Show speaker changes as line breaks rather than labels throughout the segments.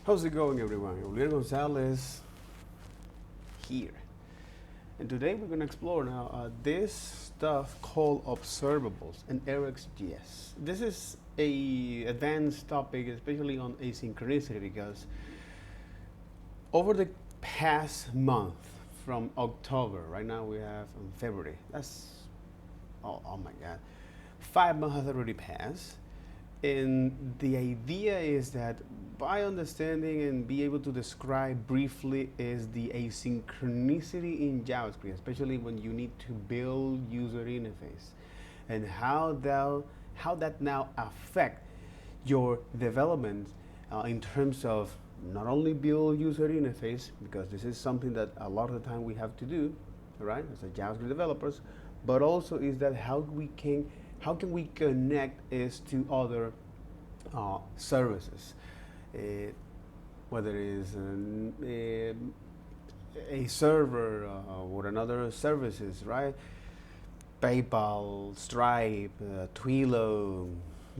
How's it going, everyone? Julian Gonzalez here. And today we're going to explore now this stuff called Observables and RxJS. This is a advanced topic, especially on asynchronicity, because over the past month, from October, right now we have February. That's, oh my God, 5 months has already passed. And the idea is that by understanding and be able to describe briefly is the asynchronicity in JavaScript, especially when you need to build user interface, and how that now affect your development in terms of not only build user interface, because this is something that a lot of the time we have to do, right, as a JavaScript developers, but also is that how can we connect is to other services, whether it is a server or another services, right? PayPal, Stripe, Twilio,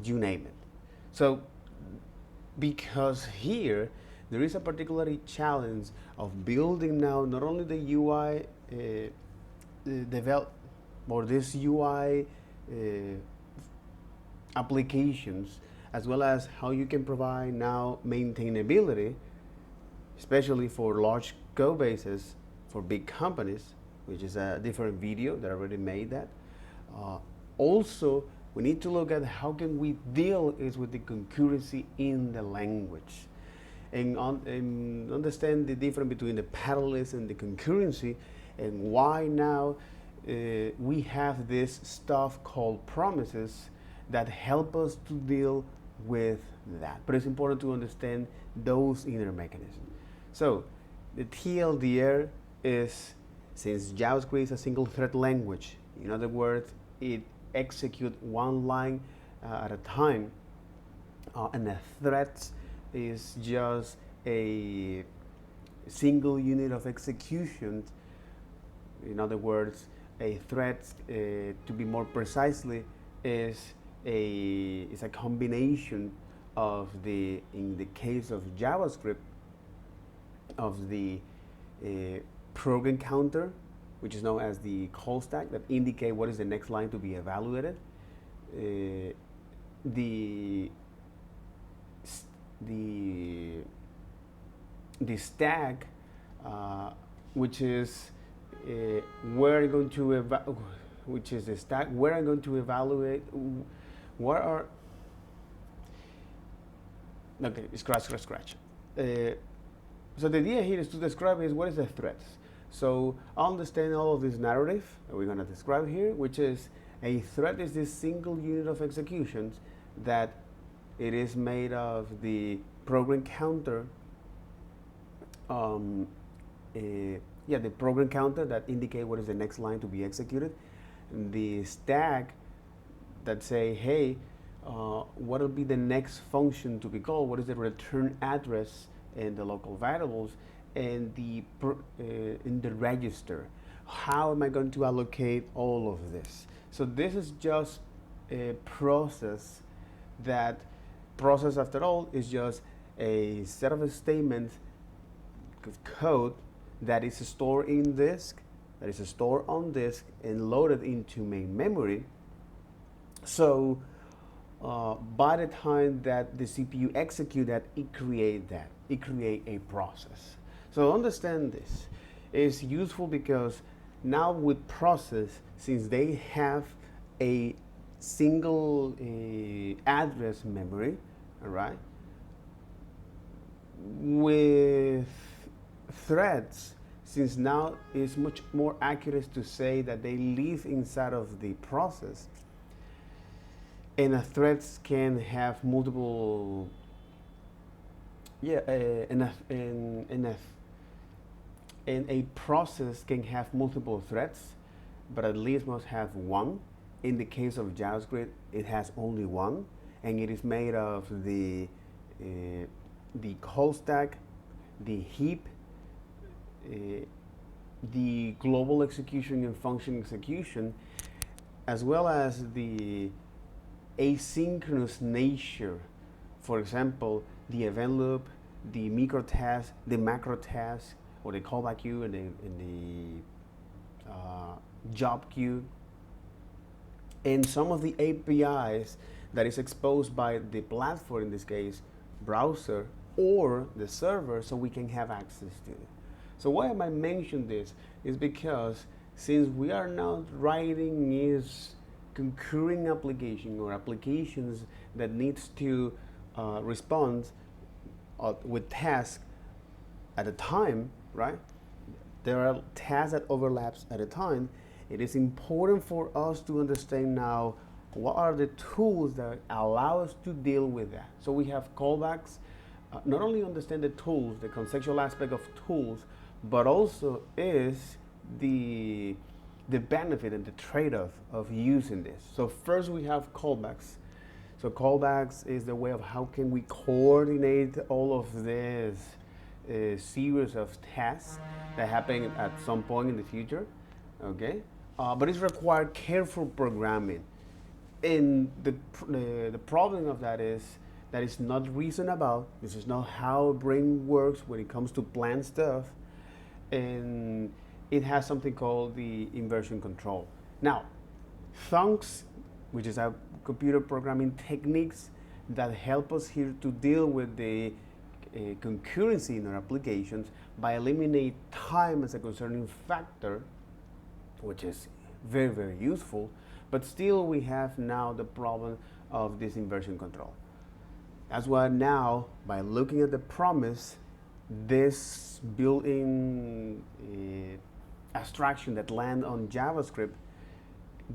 you name it. So, because here there is a particular challenge of building now not only the UI develop or this UI applications, as well as how you can provide now maintainability, especially for large code bases for big companies, which is a different video that I already made that. Also, we need to look at how can we deal is with the concurrency in the language, and understand the difference between the parallels and the concurrency, and why now we have this stuff called promises that help us to deal with that. But it's important to understand those inner mechanisms. So the TLDR is, since JavaScript is a single thread language, in other words, it executes one line at a time, and a thread is just a single unit of execution. In other words, a thread, to be more precisely, is a combination of in the case of JavaScript, of the program counter, which is known as the call stack that indicate what is the next line to be evaluated, the stack, which is where I'm going to which is the stack where I'm going to evaluate what are scratch. So the idea here is to describe is what is the threads. So understand all of this narrative that we're going to describe here, which is a thread is this single unit of executions that it is made of the program counter, the program counter that indicate what is the next line to be executed, and the stack that say, hey, what will be the next function to be called, what is the return address and the local variables, and in the register, how am I going to allocate all of this? So this is just a process. That process, after all, is just a set of statements of code that is stored in disk, that is stored on disk and loaded into main memory. So by the time that the CPU execute that, it create a process. So understand this is useful because now with process, since they have a single address memory, all right, with threads, since now it's much more accurate to say that they live inside of the process, and threads can have multiple, and a process can have multiple threads, but at least must have one. In the case of JavaScript, it has only one, and it is made of the call stack, the heap, the global execution and function execution, as well as the asynchronous nature. For example, the event loop, the micro task, the macro task, or the callback queue and the job queue, and some of the APIs that is exposed by the platform, in this case, browser or the server, so we can have access to it. So why am I mentioning this? Is because since we are now writing is concurring application or applications that needs to respond with tasks at a time, right? There are tasks that overlaps at a time. It is important for us to understand now what are the tools that allow us to deal with that. So we have callbacks, not only understand the tools, the conceptual aspect of tools, but also is the benefit and the trade-off of using this. So first we have callbacks. So callbacks is the way of how can we coordinate all of this series of tasks that happen at some point in the future, okay? But it's required careful programming. And the problem of that is that it's not reasonable. This is not how brain works when it comes to plan stuff. And it has something called the inversion control. Now, thunks, which is a computer programming techniques that help us here to deal with the concurrency in our applications by eliminate time as a concerning factor, which is very, very useful, but still we have now the problem of this inversion control. That's why now, by looking at the promise, this built-in abstraction that land on JavaScript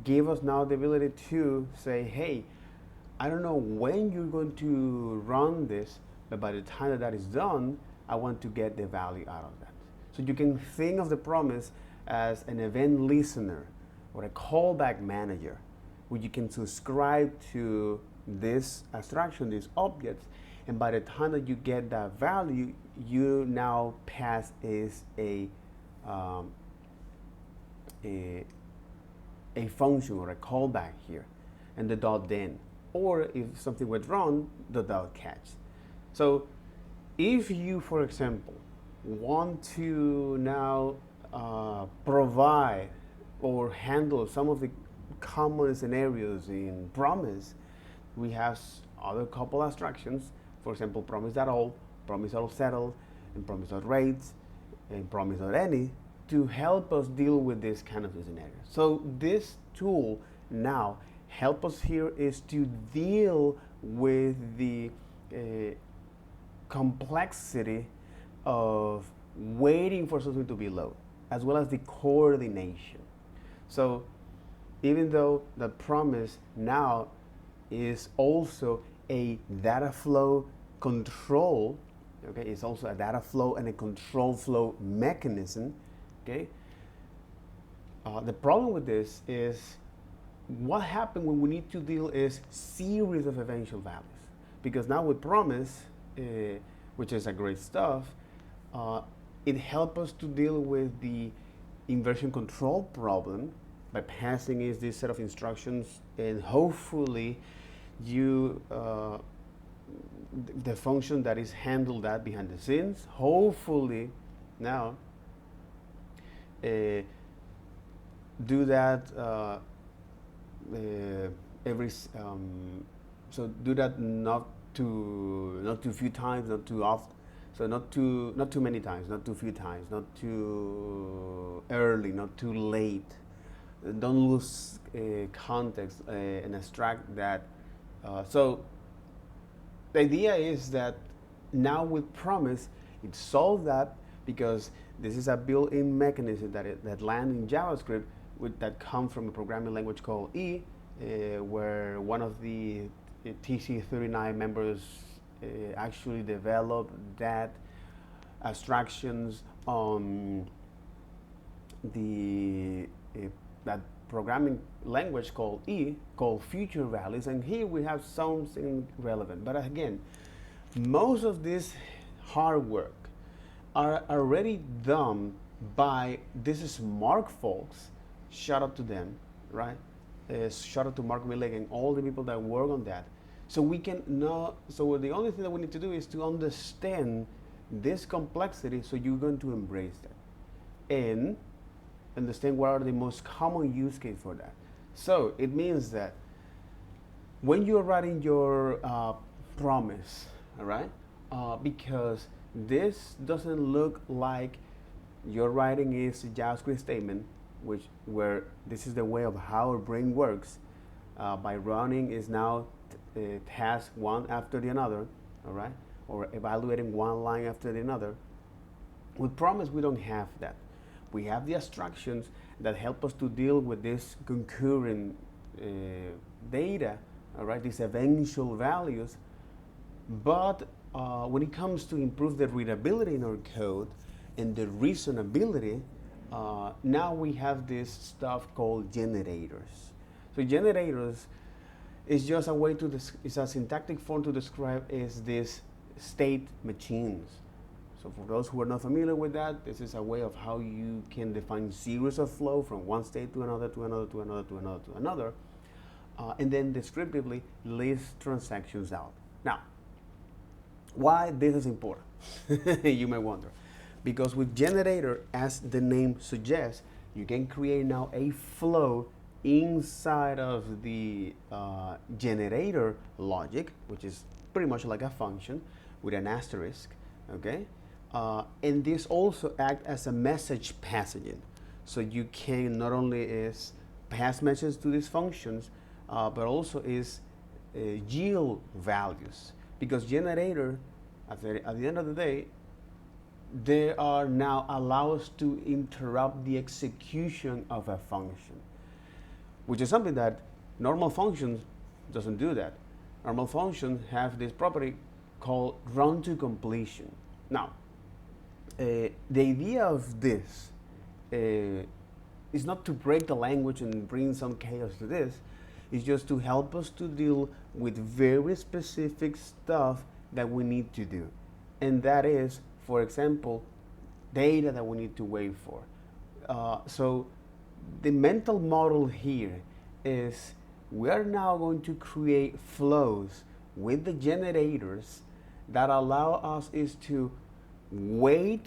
gave us now the ability to say, hey, I don't know when you're going to run this, but by the time that that is done, I want to get the value out of that. So you can think of the promise as an event listener or a callback manager, where you can subscribe to this abstraction, these objects, and by the time that you get that value, you now pass is a function or a callback here, and the dot then, or if something went wrong, the dot catch. So if you, for example, want to now provide or handle some of the common scenarios in promise, we have other couple abstractions. For example, promise.all, promise.settle, and promise.rates, and promise.any, to help us deal with this kind of scenario. So this tool now help us here is to deal with the complexity of waiting for something to be loaded, as well as the coordination. So even though the promise now is also a data flow control, okay, it's also a data flow and a control flow mechanism, okay? The problem with this is what happens when we need to deal is series of eventual values. Because now with promise, which is a great stuff, it helps us to deal with the inversion control problem by passing is this set of instructions, and hopefully you the function that is handled that behind the scenes, hopefully now do that every so do that not too few times, not too often. So not too many times, not too few times, not too early, not too late. Don't lose context and abstract that. So the idea is that now with promise, it solves that because this is a built-in mechanism that lands in JavaScript that comes from a programming language called E, where one of the TC39 members actually developed that abstractions on the that programming language called E, called future values, and here we have something relevant. But again, most of this hard work are already done by these smart folks. Shout out to them, right? Shout out to Mark Milek and all the people that work on that. So we can know. So the only thing that we need to do is to understand this complexity, so you're going to embrace that and understand what are the most common use case for that. So it means that when you're writing your promise, all right, because this doesn't look like your writing is a JavaScript statement, where this is the way of how our brain works. By running is now task one after the other, all right, or evaluating one line after the other. With promise, we don't have that. We have the abstractions that help us to deal with this concurrent data, all right, these eventual values. But when it comes to improve the readability in our code and the reasonability, now we have this stuff called generators. So generators is just a way to, it's a syntactic form to describe is this state machines. So for those who are not familiar with that, this is a way of how you can define series of flow from one state to another, to another, to another, to another, to another, and then descriptively list transactions out. Now, why this is important? You may wonder. Because with generator, as the name suggests, you can create now a flow inside of the generator logic, which is pretty much like a function with an asterisk, okay? And this also acts as a message passaging. So you can not only is pass messages to these functions, but also is yield values. Because generator, at the end of the day, they are now allow us to interrupt the execution of a function, which is something that normal functions doesn't do that. Normal functions have this property called run to completion. Now, the idea of this is not to break the language and bring some chaos to this. It's just to help us to deal with very specific stuff that we need to do. And that is, for example, data that we need to wait for. So the mental model here is we are now going to create flows with the generators that allow us is to wait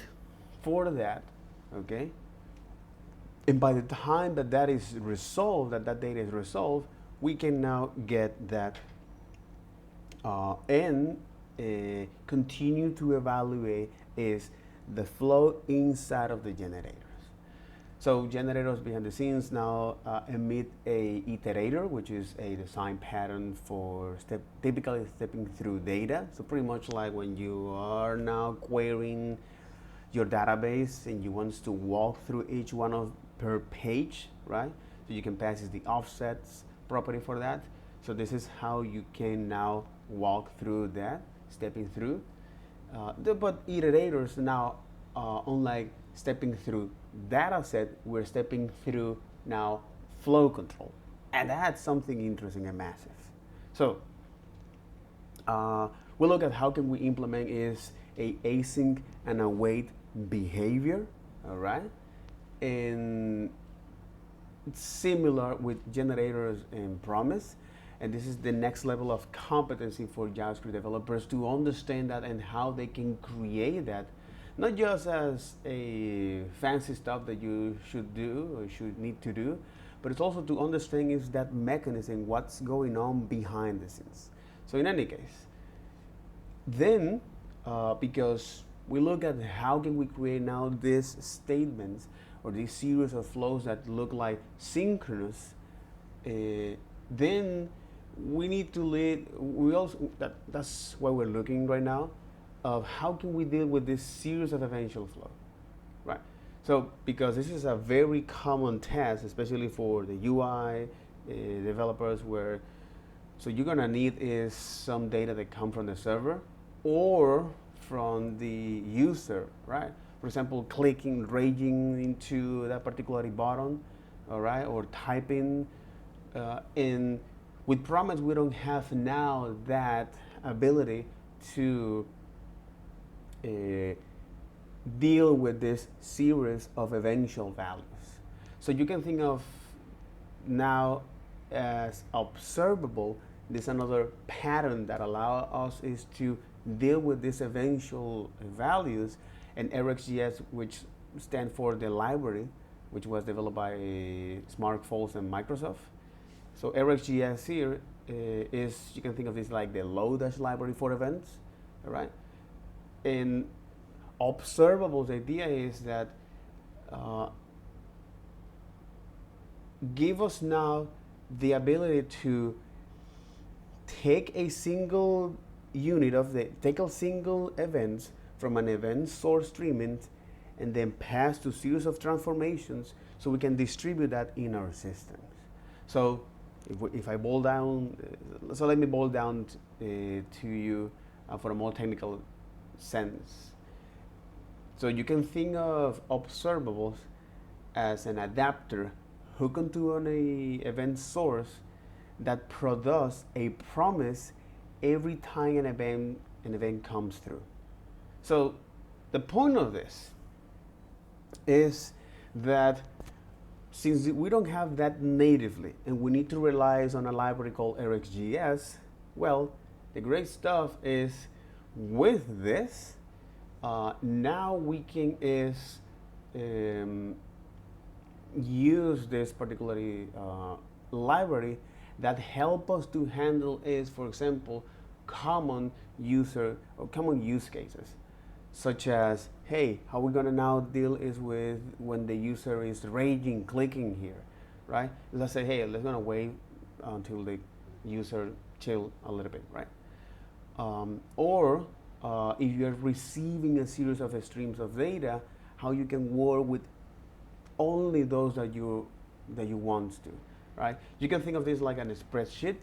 for that, okay? And by the time that that is resolved, that data is resolved, we can now get that and continue to evaluate is the flow inside of the generators. So generators behind the scenes now emit a iterator, which is a design pattern for typically stepping through data. So pretty much like when you are now querying your database and you want to walk through each one of per page, right? So you can pass the offsets property for that. So this is how you can now walk through that, stepping through. But iterators now, unlike stepping through data set, we're stepping through now flow control. And that's something interesting and massive. So we'll look at how can we implement is a async and await behavior, all right? And it's similar with generators and promise. And this is the next level of competency for JavaScript developers to understand that and how they can create that, not just as a fancy stuff that you should do or should need to do, but it's also to understand is that mechanism, what's going on behind the scenes. So in any case, then because we look at how can we create now these statements or these series of flows that look like synchronous, then we need to lead, that's why we're looking right now of how can we deal with this series of eventual flow, right? So because this is a very common task, especially for the UI developers where, so you're gonna need is some data that come from the server or from the user, right? For example, clicking, raging into that particular button, all right, or typing in. With Promise, we don't have now that ability to deal with this series of eventual values. So you can think of now as observable, this another pattern that allows us is to deal with these eventual values, and RxJS, which stands for the library, which was developed by SmartFalls and Microsoft. So RxJS here is, you can think of this like the Lodash library for events, all right? And Observables, the idea is that give us now the ability to take a single unit of take a single event from an event source streaming and then pass to series of transformations so we can distribute that in our systems. So if I boil down, so let me boil down to you for a more technical sense. So you can think of observables as an adapter hooked onto an event source that produces a promise every time an event comes through. So the point of this is that since we don't have that natively and we need to rely on a library called RxJS, well, the great stuff is with this, now we can use this particular library that help us to handle for example, common use cases, such as, hey, how we're gonna now deal with when the user is raging, clicking here, right? Let's say, hey, let's gonna wait until the user chill a little bit, right? Or if you're receiving a series of streams of data, how you can work with only those that you want to, right? You can think of this like a spreadsheet,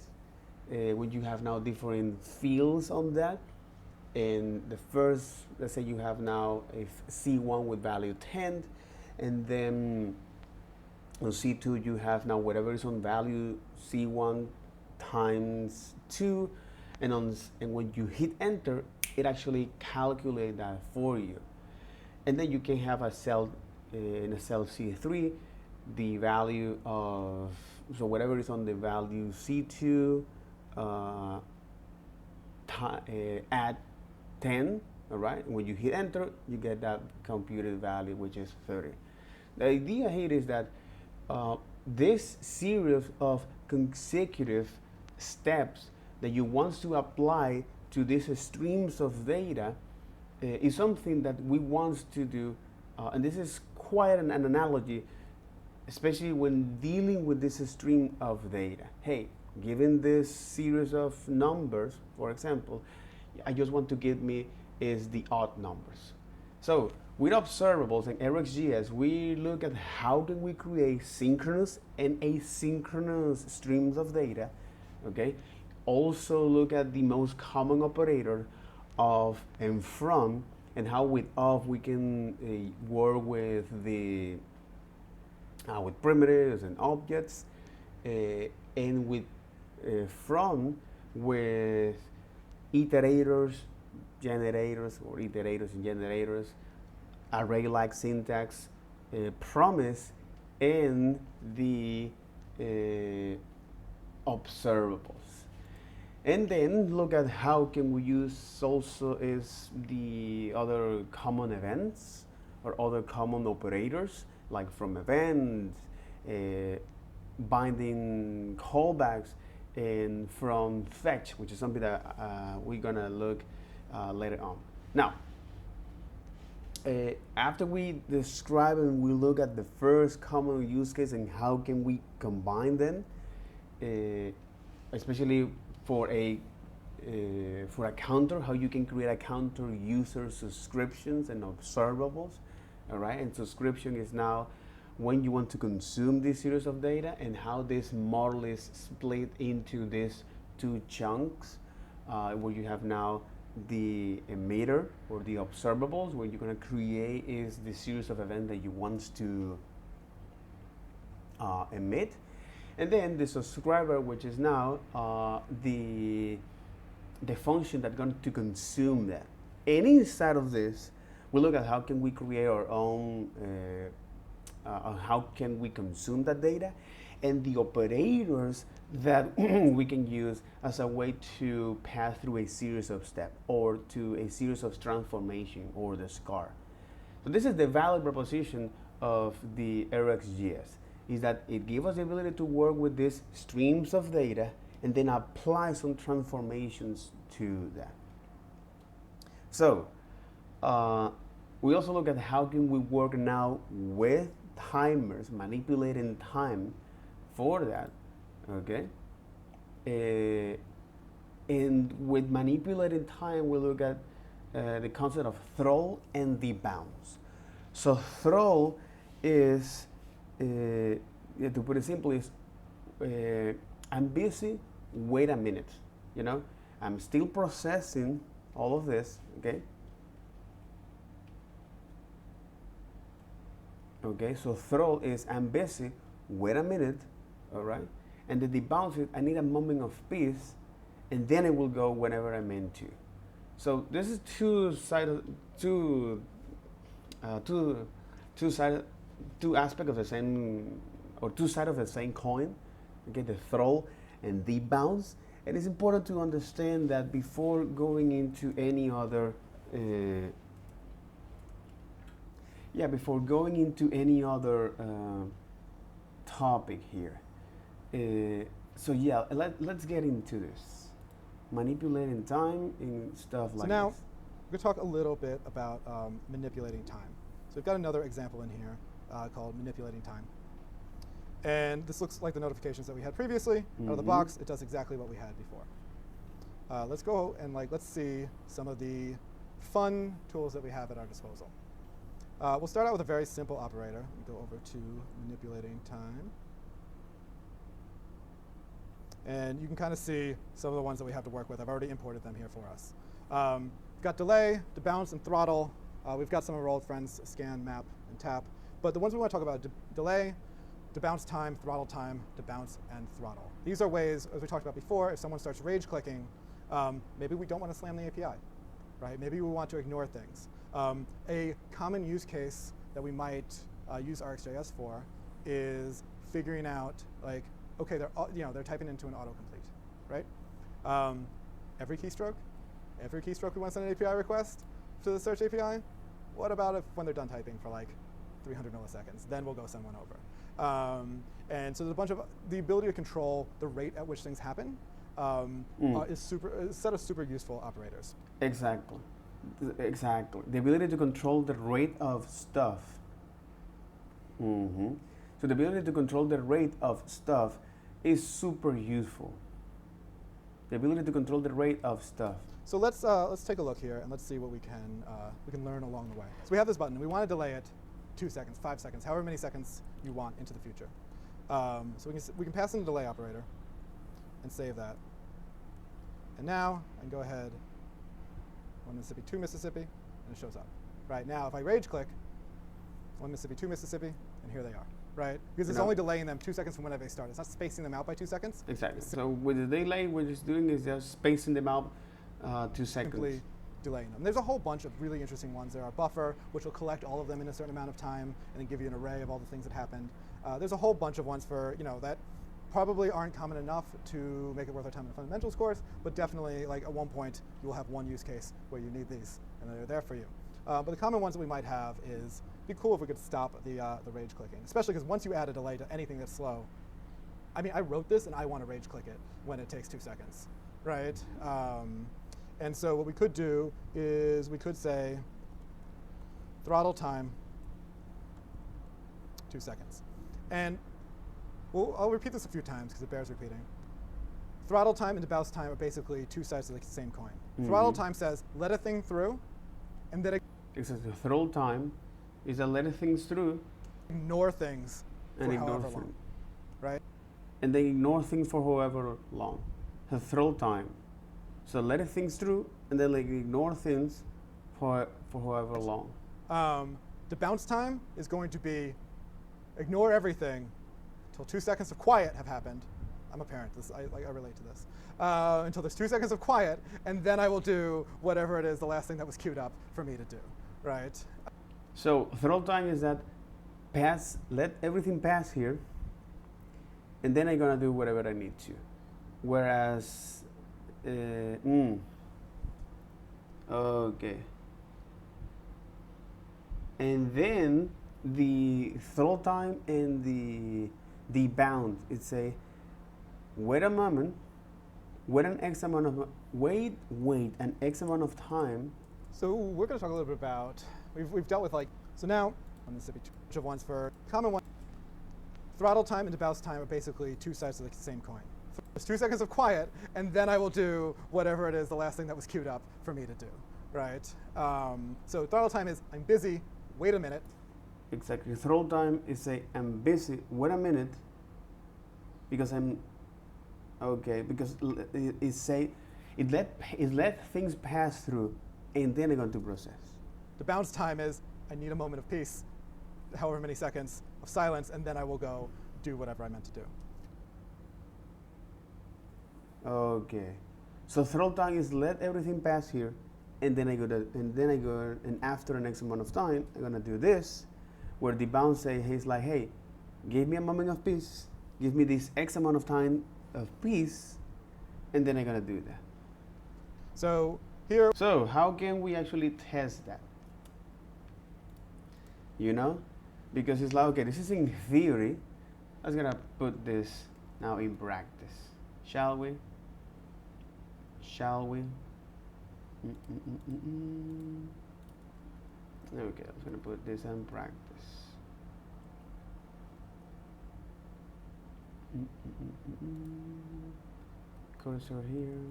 when you have now different fields on that. And the first, let's say you have now a C1 with value 10, and then on C2 you have now whatever is on value C1 times 2, and when you hit enter, it actually calculates that for you. And then you can have a cell in a cell C3, the value of, so whatever is on the value C2 add 10, all right? When you hit enter, you get that computed value, which is 30. The idea here is that this series of consecutive steps that you want to apply to these streams of data is something that we want to do, and this is quite an analogy, especially when dealing with this stream of data. Hey, given this series of numbers, for example, I just want to give me is the odd numbers. So with observables and RxJS, we look at how can we create synchronous and asynchronous streams of data, okay? Also look at the most common operator of and from, and how with of we can work with the with primitives and objects, and with from with iterators, generators, or iterators and generators, array-like syntax, promise, and the observables. And then look at how can we use also is the other common events or other common operators, like from events, binding callbacks, and from fetch, which is something that we're gonna look later on. Now, after we describe and we look at the first common use case and how can we combine them, especially for a counter, how you can create a counter user subscriptions and observables, all right? And subscription is now when you want to consume this series of data, and how this model is split into these two chunks, where you have now the emitter or the observables, where you're going to create is the series of events that you want to emit, and then the subscriber, which is now the function that's going to consume that. And inside of this, we look at how can we create our own how can we consume that data, and the operators that we can use as a way to pass through a series of steps or to a series of transformation or the SCAR. So this is the value proposition of the RxJS, is that it gives us the ability to work with these streams of data and then apply some transformations to that. So we also look at how can we work now with timers, manipulating time for that, okay? And with manipulating time, we look at the concept of throw and debounce. So throw is, to put it simply, is I'm busy, wait a minute, you know? I'm still processing all of this, okay? Okay, so throw is I'm busy, wait a minute, all right? And the debounce is I need a moment of peace, and then it will go whenever I'm meant to. So this is two aspects of the same, or two sides of the same coin. Okay, the throw and debounce. And it's important to understand that before going into any other topic here. So yeah, let's get into this. Manipulating time and stuff like this.
So now, we're going to talk a little bit about manipulating time. So we've got another example in here called manipulating time. And this looks like the notifications that we had previously. Out of the box, it does exactly what we had before. Let's go and let's see some of the fun tools that we have at our disposal. We'll start out with a very simple operator. We go over to manipulating time. And you can kind of see some of the ones that we have to work with. I've already imported them here for us. We've got delay, debounce, and throttle. We've got some of our old friends, scan, map, and tap. But the ones we want to talk about, delay, debounce time, debounce, and throttle. These are ways, as we talked about before, if someone starts rage clicking, maybe we don't want to slam the API, right? Maybe we want to ignore things. A common use case that we might use RxJS for is figuring out, okay, they're typing into an autocomplete, right? Every keystroke we want to send an API request to the search API. What about if when they're done typing for 300 milliseconds? Then we'll go send one over. And so there's a bunch of the ability to control the rate at which things happen is a set of super useful operators.
Exactly. The ability to control the rate of stuff. So the ability to control the rate of stuff is super useful. The ability to control the rate of stuff.
So let's take a look here and let's see what we can learn along the way. So we have this button. We want to delay it 2 seconds, 5 seconds, however many seconds you want into the future. So we can pass in a delay operator and save that. And now I can go ahead, 1 Mississippi, 2 Mississippi, and it shows up. Right now, if I rage click, 1 Mississippi, 2 Mississippi, and here they are. Right? Because it's only delaying them 2 seconds from whenever they start. It's not spacing them out by 2 seconds.
Exactly. So with the delay, what it's doing is just spacing them out 2 seconds.
Simply delaying them. There's a whole bunch of really interesting ones. There are buffer, which will collect all of them in a certain amount of time and then give you an array of all the things that happened. There's a whole bunch of ones for that probably aren't common enough to make it worth our time in a fundamentals course, but definitely at one point you will have one use case where you need these and they're there for you. But the common ones that we might have is, it'd be cool if we could stop the rage clicking, especially because once you add a delay to anything that's slow, I mean, I wrote this and I want to rage click it when it takes 2 seconds, right? And so what we could do is we could say throttle time 2 seconds. And I'll repeat this a few times because it bears repeating. Throttle time and debounce time are basically two sides of the same coin. Throttle time says let a thing through, and then
it says the throttle time is a let things through,
ignore things for however long, right?
And they ignore things for however long. The throttle time. So let things through, and then ignore things for however long.
The bounce time is going to be ignore everything until 2 seconds of quiet have happened. I'm a parent. I relate to this. Until there's 2 seconds of quiet, and then I will do whatever it is, the last thing that was queued up for me to do, right?
So throttle time is that let everything pass here, and then I'm gonna do whatever I need to. Whereas, okay, and then the throw time and the bound, it say wait a moment, wait an X amount of wait an X amount of time.
So we're going to talk a little bit about, we've dealt with like, so now, I'm going to say bunch of ones for common one. Throttle time and debounce time are basically two sides of the same coin. There's 2 seconds of quiet, and then I will do whatever it is, the last thing that was queued up for me to do, right? So throttle time is, I'm busy, wait a minute.
Exactly. Throttle time is say I'm busy, wait a minute, because I'm, okay, because it say, it let things pass through, and then I'm going to process.
The bounce time is, I need a moment of peace, however many seconds of silence, and then I will go do whatever I meant to do.
Okay, so throttle time is let everything pass here, and then I go and after an X amount of time, I'm gonna do this, where the bounce say he's like, hey, give me a moment of peace, give me this X amount of time of peace, and then I'm gonna do that.
So here,
so how can we actually test that? You know, because it's like, okay, this is in theory. I was gonna put this now in practice, shall we? Shall we? Okay, I was gonna put this in practice. Cursor here.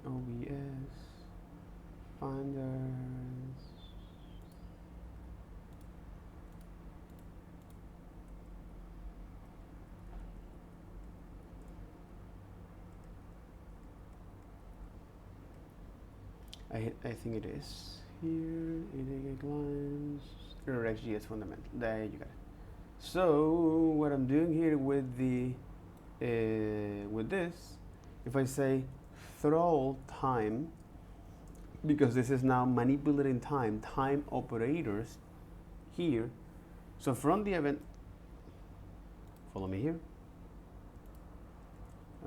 OBS. Finders. I think it is here. Integrate lines. RxJS fundamental. There you got it. So what I'm doing here with the with this, if I say throw time, because this is now manipulating time operators here. So from the event, follow me here.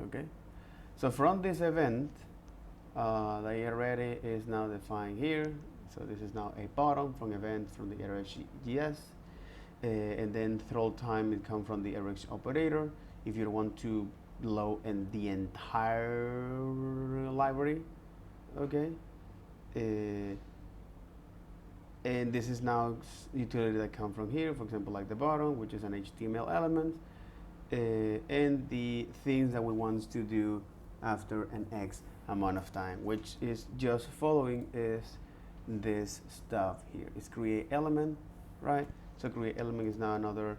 Okay. So from this event, the already is now defined here. So this is now a button from event from the RxJS, and then throw time it comes from the Rx operator. If you want to load in the entire library, okay. And this is now utility that come from here, for example, like the button, which is an HTML element, and the things that we want to do after an X amount of time, which is just following is this stuff here. It's create element, right? So create element is now another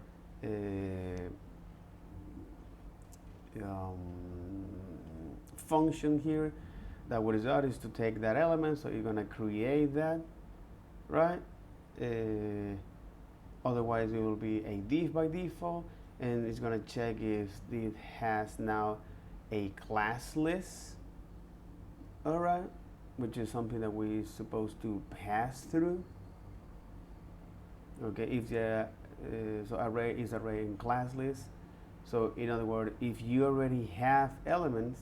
function here that what is that is to take that element, so you're gonna create that, right? Otherwise it will be a div by default, and it's gonna check if it has now a class list, all right, which is something that we're supposed to pass through. Okay, if the so array is array in class list. So in other words, if you already have elements,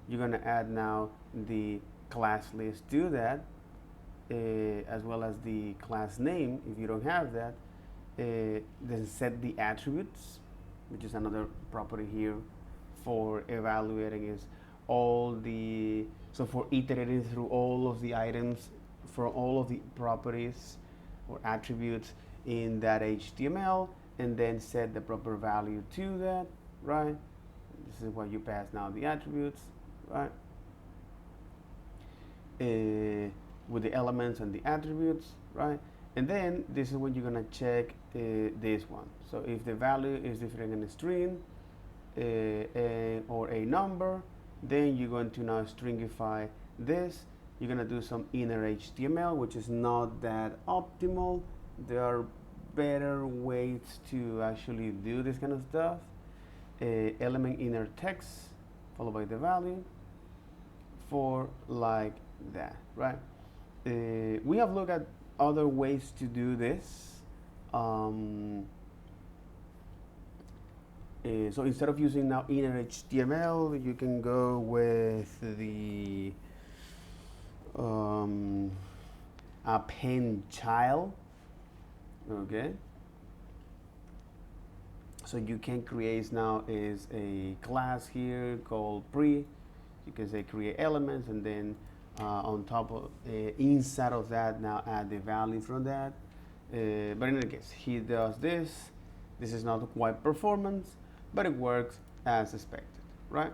you're gonna add now the class list to that, as well as the class name. If you don't have that, then set the attributes, which is another property here for evaluating is all the, so for iterating through all of the items, for all of the properties or attributes in that HTML, and then set the proper value to that, right? This is what you pass now the attributes, right? With the elements and the attributes, right? And then this is when you're gonna check this one. So if the value is different in a string or a number, then you're going to now stringify this. You're gonna do some inner HTML, which is not that optimal. There are better ways to actually do this kind of stuff. Element inner text followed by the value for like that, right? We have looked at other ways to do this. So instead of using now inner HTML, you can go with the append child. Okay. So you can create now is a class here called pre. You can say create elements, and then on top of inside of that now add the value from that. But in any case, he does this. This is not quite performance, but it works as expected, right?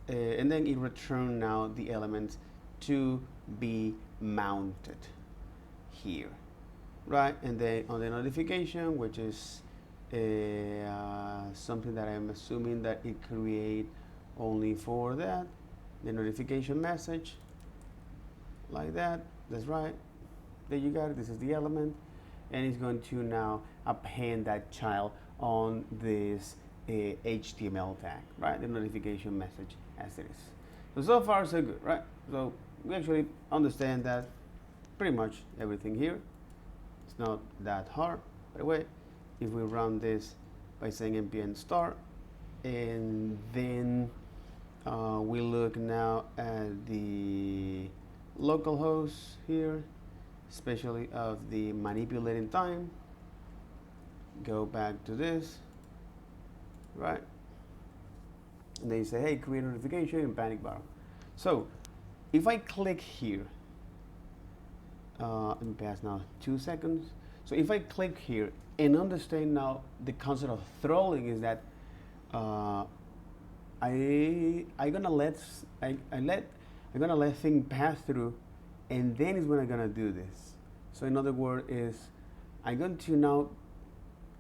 And then it returns now the elements to be mounted here, right? And then on the notification, which is something that I'm assuming that it create only for that, the notification message, like that. That's right. There you got it. This is the element, and it's going to now append that child on this HTML tag, right? The notification message as it is. So far so good, right? So we actually understand that pretty much everything here. It's not that hard. By the way, if we run this by saying npm start, and then we look now at the localhost here, especially of the manipulating time. Go back to this, right? And they say, hey, create a notification in panic bar. So if I click here, let me pass now 2 seconds. So if I click here and understand now the concept of throttling is that I'm gonna let thing pass through, and then is when I'm gonna do this. So in other words, is I'm going to now,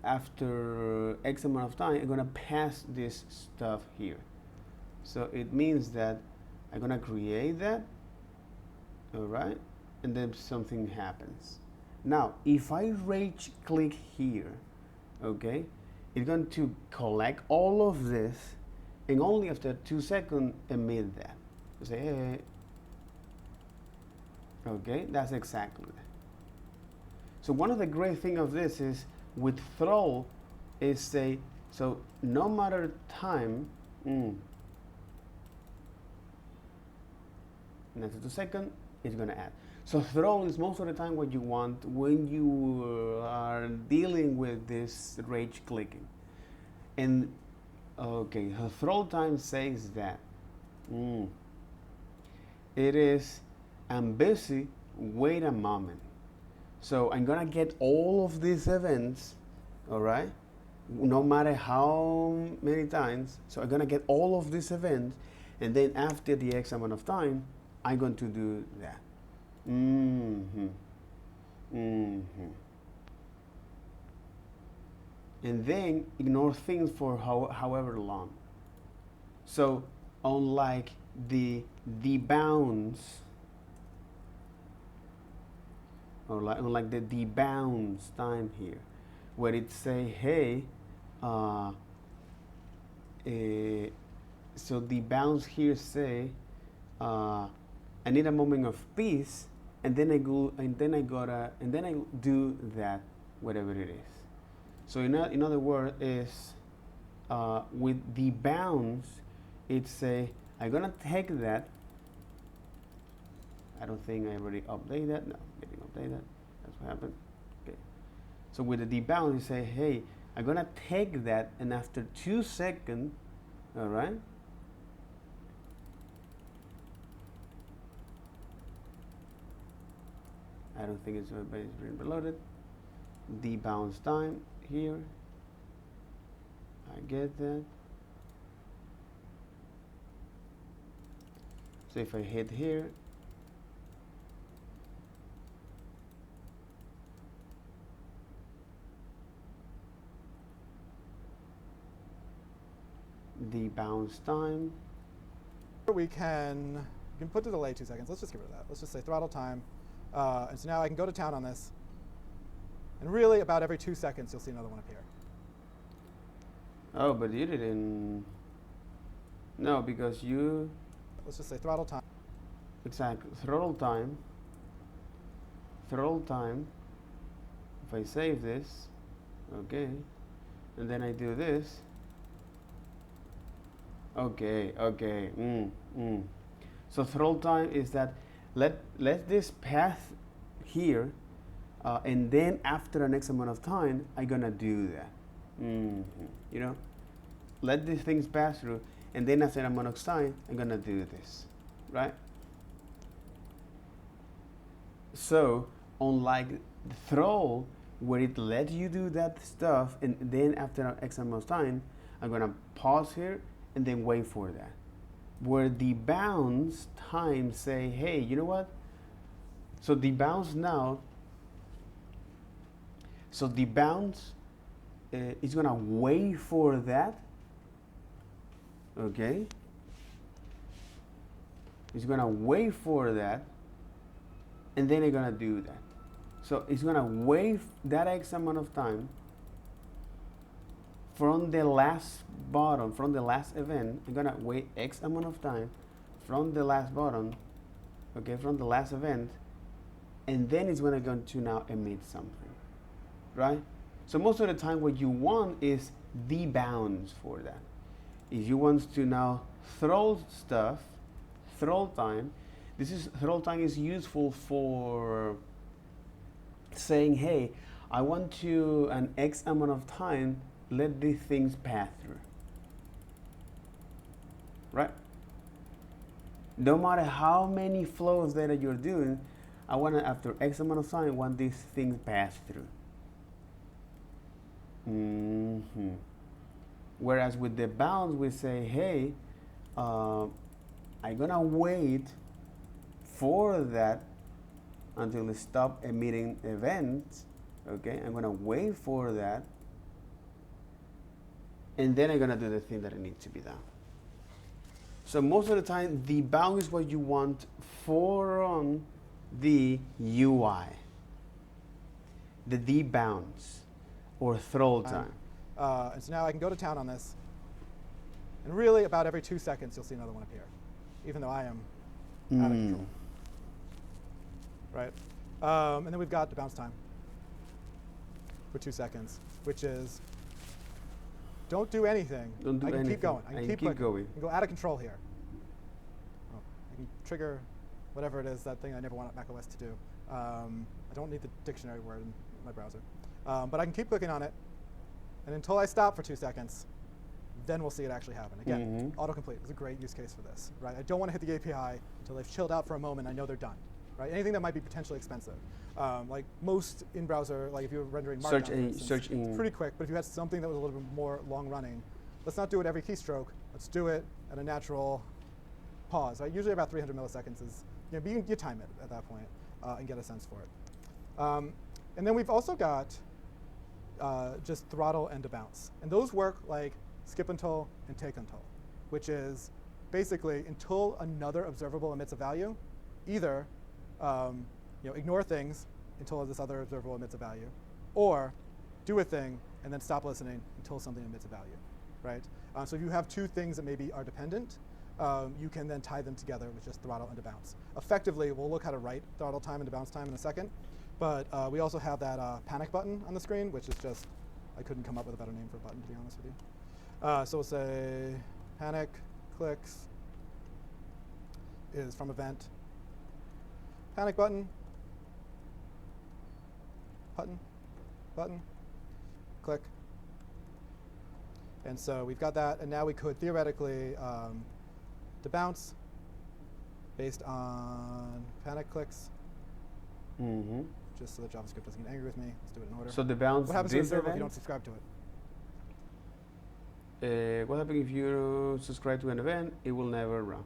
after X amount of time, I'm gonna pass this stuff here. So it means that I'm gonna create that, all right, and then something happens. Now, if I right click here, okay, it's going to collect all of this, and only after 2 seconds emit that. Say, hey, okay, that's exactly that. So one of the great things of this is with throw is say, so no matter time, and after 2 seconds, it's going to add. So throw is most of the time what you want when you are dealing with this rage clicking. And okay, her throw time says that it is, I'm busy, wait a moment. So I'm gonna get all of these events, all right, no matter how many times. So I'm gonna get all of these events, and then after the X amount of time, I'm going to do that. And then ignore things for however long. So unlike the debounce, or unlike the debounce time here, where it say, hey, so debounce here say, I need a moment of peace, and then I go, and then I do that, whatever it is. So in other words, is with the bounds, it's say I'm gonna take that. I don't think I already updated that. No, didn't update that. That's what happened. Okay. So with the debound, you say, hey, I'm gonna take that, and after 2 seconds, all right. I don't think it's been reloaded. Debounce time here. I get that. So if I hit here, debounce time.
We can put the delay 2 seconds. Let's just get rid of that. Let's just say throttle time. And so now I can go to town on this. And really, about every 2 seconds, you'll see another one appear.
Oh, but you didn't. No, because you.
Let's just say throttle time.
Exactly. Throttle time. Throttle time. If I save this, okay, and then I do this, Okay, okay. So throw time is that let this path here, and then after an X amount of time, I'm gonna do that. You know, let these things pass through, and then after an amount of time, I'm gonna do this, right? So unlike the throw, where it lets you do that stuff, and then after an X amount of time, I'm gonna pause here and then wait for that. Where the bounce time say, hey, you know what? So the bounce now, so the bounce is gonna wait for that, okay? It's gonna wait for that, and then it's gonna do that. So it's gonna wait that X amount of time from the last button, from the last event. I'm gonna wait X amount of time from the last button, okay, from the last event, and then it's going to now emit something, right? So most of the time what you want is the bounds for that. If you want to now throw stuff, throw time, throw time is useful for saying, hey, I want to an X amount of time, let these things pass through, right? No matter how many flows data you're doing, I want to, after X amount of time, want these things pass through. Whereas with the bounds, we say, hey, I'm gonna wait for that until it stop emitting events. Okay, I'm gonna wait for that, and then I'm gonna do the thing that it needs to be done. So most of the time, the bound is what you want from the UI. The debounds or throw time.
And so now I can go to town on this, and really about every 2 seconds you'll see another one appear, even though I am out of control. Right? And then we've got the bounce time for 2 seconds, which is don't do anything.
Don't do anything.
Keep going. I can keep
going.
I can go out of control here. Oh, I can trigger whatever it is, that thing I never want macOS to do. I don't need the dictionary word in my browser. But I can keep clicking on it, and until I stop for 2 seconds, then we'll see it actually happen. Again, autocomplete is a great use case for this, right? I don't want to hit the API until they've chilled out for a moment. I know they're done, right? Anything that might be potentially expensive. Like most in-browser, like if you're rendering Markdown,
Search
it's pretty quick, but if you had something that was a little bit more long-running, let's not do it every keystroke. Let's do it at a natural pause, right? Usually about 300 milliseconds is, you time it at that point and get a sense for it. And then we've also got just throttle and debounce. And those work like skip until and take until, which is basically until another observable emits a value, either ignore things until this other observable emits a value, or do a thing and then stop listening until something emits a value, right? So if you have two things that maybe are dependent, you can then tie them together with just throttle and debounce. Effectively, we'll look how to write throttle time and debounce time in a second, but we also have that panic button on the screen, which is just, I couldn't come up with a better name for a button, to be honest with you. So we'll say panic clicks is from event, panic button, button, click. And so we've got that, and now we could theoretically debounce based on panic clicks. Just so that JavaScript doesn't get angry with me. Let's do it in order.
So the bounce.
What happens to observable if you don't subscribe to it?
What happens if you subscribe to an event? It will never run.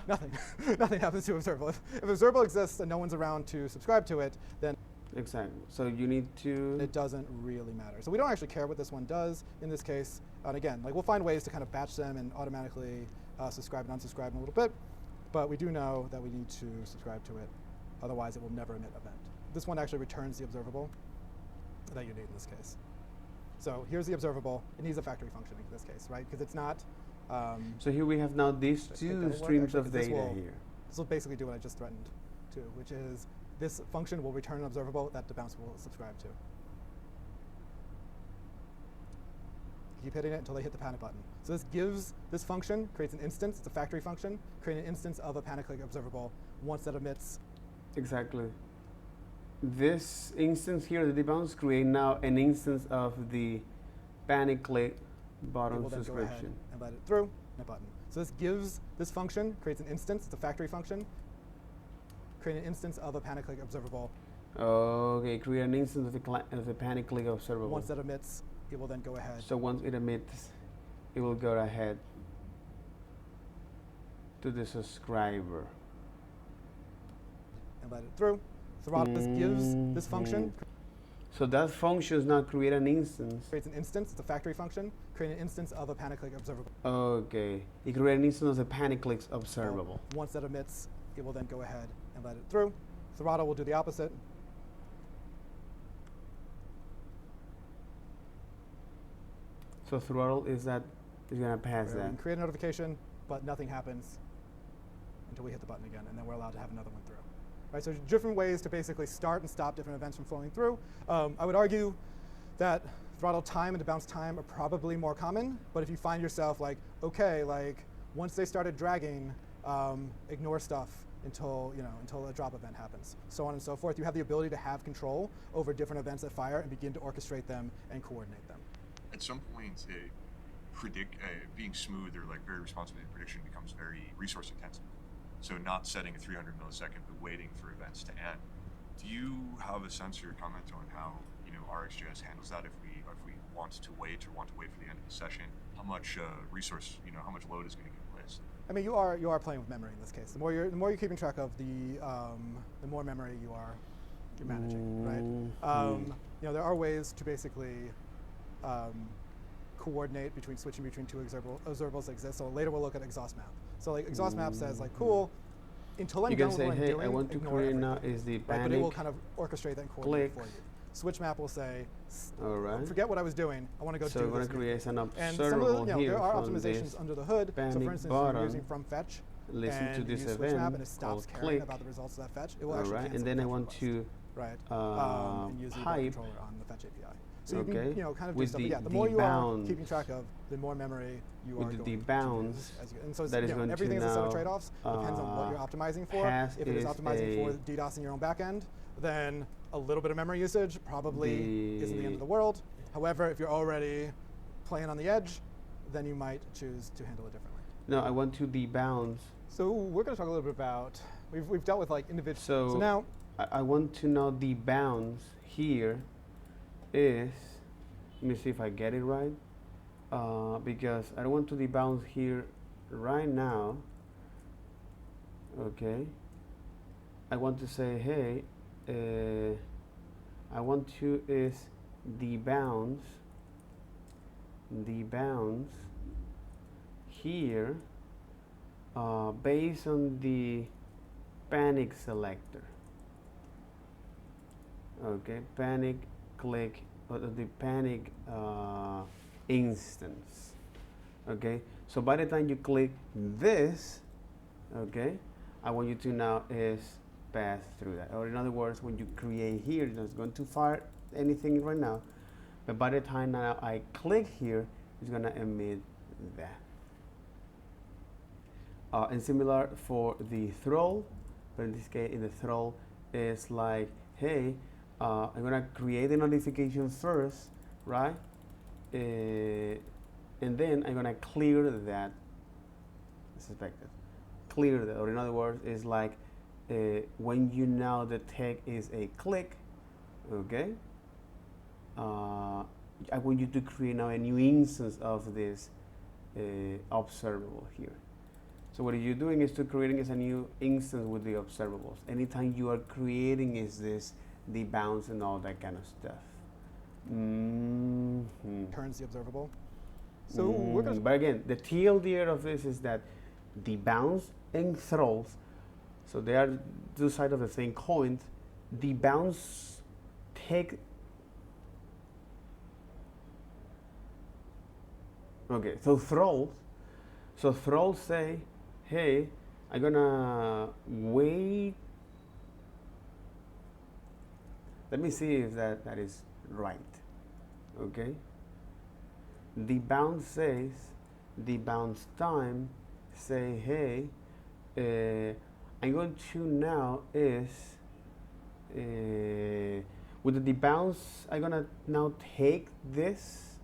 Nothing. Nothing happens to observable. If observable exists and no one's around to subscribe to it, then
exactly. So you need to.
It doesn't really matter. So we don't actually care what this one does in this case. And again, like we'll find ways to kind of batch them and automatically subscribe and unsubscribe in a little bit. But we do know that we need to subscribe to it. Otherwise, it will never emit event. This one actually returns the observable that you need in this case. So here's the observable. It needs a factory functioning in this case, right? Because it's not.
So here we have now these two streams of data here.
This will basically do what I just threatened to, which is this function will return an observable that debounce will subscribe to. keep hitting it until they hit the panic button. So this function creates an instance, it's a factory function, create an instance of a panic click observable once that emits.
Exactly. This instance here, the debounce, create now an instance of the panic click button
Will then go ahead
subscription.
and let it through a button. So this function creates an instance, it's a factory function, create an instance of a panic click observable.
Okay, create an instance of the panic click observable.
Once that emits, it will then go ahead.
So once it emits, it will go ahead to the subscriber
and let it through. Throttle this function.
So that function is now create an instance.
Creates an instance, it's a factory function, create an instance of a panic click observable.
Okay, it creates an instance of the panic clicks observable.
Once that emits, it will then go ahead and let it through. Throttle will do the opposite.
So throttle is gonna pass
We
that.
can create a notification, but nothing happens until we hit the button again, and then we're allowed to have another one through. Right, so there's different ways to basically start and stop different events from flowing through. I would argue that throttle time and debounce time are probably more common, but if you find yourself like, okay, like once they started dragging, ignore stuff until a drop event happens, so on and so forth. You have the ability to have control over different events that fire and begin to orchestrate them and coordinate them.
At some point, being smooth or like very responsive in prediction becomes very resource intensive. So not setting a 300 millisecond, but waiting for events to end. Do you have a sense or comment on how RxJS handles that? If we want to wait or want to wait for the end of the session, how much resource, how much load is going to get placed?
I mean, you are playing with memory in this case. The more you're keeping track of, the more memory you're managing, right? There are ways to basically coordinate between switching between two observables that exist. So later we'll look at exhaust map. So like exhaust map says like, cool, until I'm
You
done
can
with
say,
what I'm
hey,
doing,
I want to
ignore
create now
everything.
is the
Right, but it
panic
will kind of orchestrate that and coordinate for you.
clicks.
Switch map will say,
All right.
forget what I was doing, I want to go
So
do
we're going
this.
to create an
And some of
observable
the,
here
there are
from
optimizations
this
under the hood. So for
panic
instance, if you're
button.
using from fetch,
Listen
and
to this
you switch map and it
event
stops
called
caring
click.
about the results of that fetch, it will
All
actually
right,
cancel
and then
the
I
fetch
want
request.
to
Right, and use the
pipe
controller on the fetch API. So
okay,
you can, kind of do
with
stuff.
the
But yeah, the more you are
debounce.
keeping track of, the more memory you are
With the
going to
debounce
use. And so it's,
that is going to
everything is a set of
now,
trade-offs. Depends on what you're optimizing for.
pass
If it is
is
optimizing for
a
DDoS in your own backend, then a little bit of memory usage probably isn't the end of the world. However, if you're already playing on the edge, then you might choose to handle it differently.
No, I want to debounce.
So we're going to talk a little bit about, we've dealt with like individual.
So
now,
I want to know the bounds here is, let me see if I get it right, because I don't want to debounce here right now. Okay, I want to say, hey, I want to is debounce here based on the panic selector. Okay, panic click the panic instance. Okay, so by the time you click this, okay, I want you to now is pass through that. Or in other words, when you create here, you're not going to fire anything right now, but by the time now I click here, it's gonna emit that. And similar for the throttle, but in this case, in the throttle, it's like, hey, I'm gonna create a notification first, right? And then I'm gonna clear that suspected. Clear that, or in other words, it's like when you now detect is a click, okay? I want you to create now a new instance of this observable here. So what you're doing is to creating is a new instance with the observables. Anytime you are creating is this debounce and all that kind of stuff.
Turns the observable. So we're going to.
But again, the TLDR of this is that debounce and throws, so they are two sides of the same coin. Debounce take. Okay, so throws. So throws say, hey, I'm gonna wait. Let me see if that is right. Okay. the bounce says, the bounce time say, hey, I'm going to now is with the debounce, I'm gonna now take this.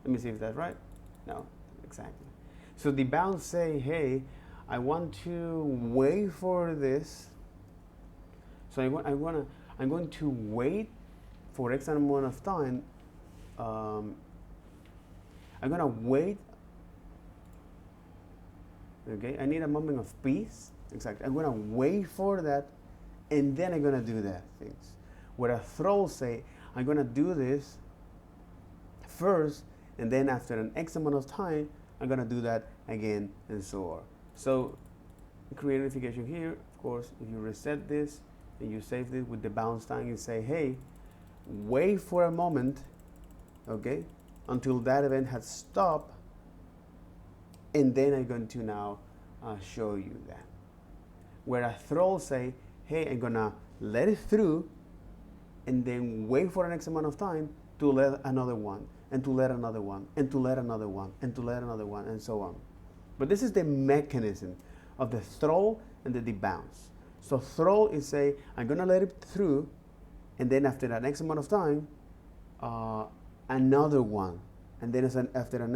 Let me see if that's right. No, exactly. So the bounce say, hey, I want to wait for this. So I'm going to wait for X amount of time. I'm gonna wait. Okay, I need a moment of peace. Exactly. I'm gonna wait for that, and then I'm gonna do that things. Where a throw say, I'm gonna do this first, and then after an X amount of time, I'm gonna do that again, and so on. So create a notification here. Of course, if you reset this and you save this with the bounce time, you say, hey, wait for a moment, okay, until that event has stopped, and then I'm going to now show you that. Where a throw say, hey, I'm gonna let it through, and then wait for an X amount of time to let another one, and to let another one, and to let another one, and to let another one, and so on. But this is the mechanism of the throw and the debounce. So throw is say, I'm gonna let it through, and then after that X amount of time, another one, and then after an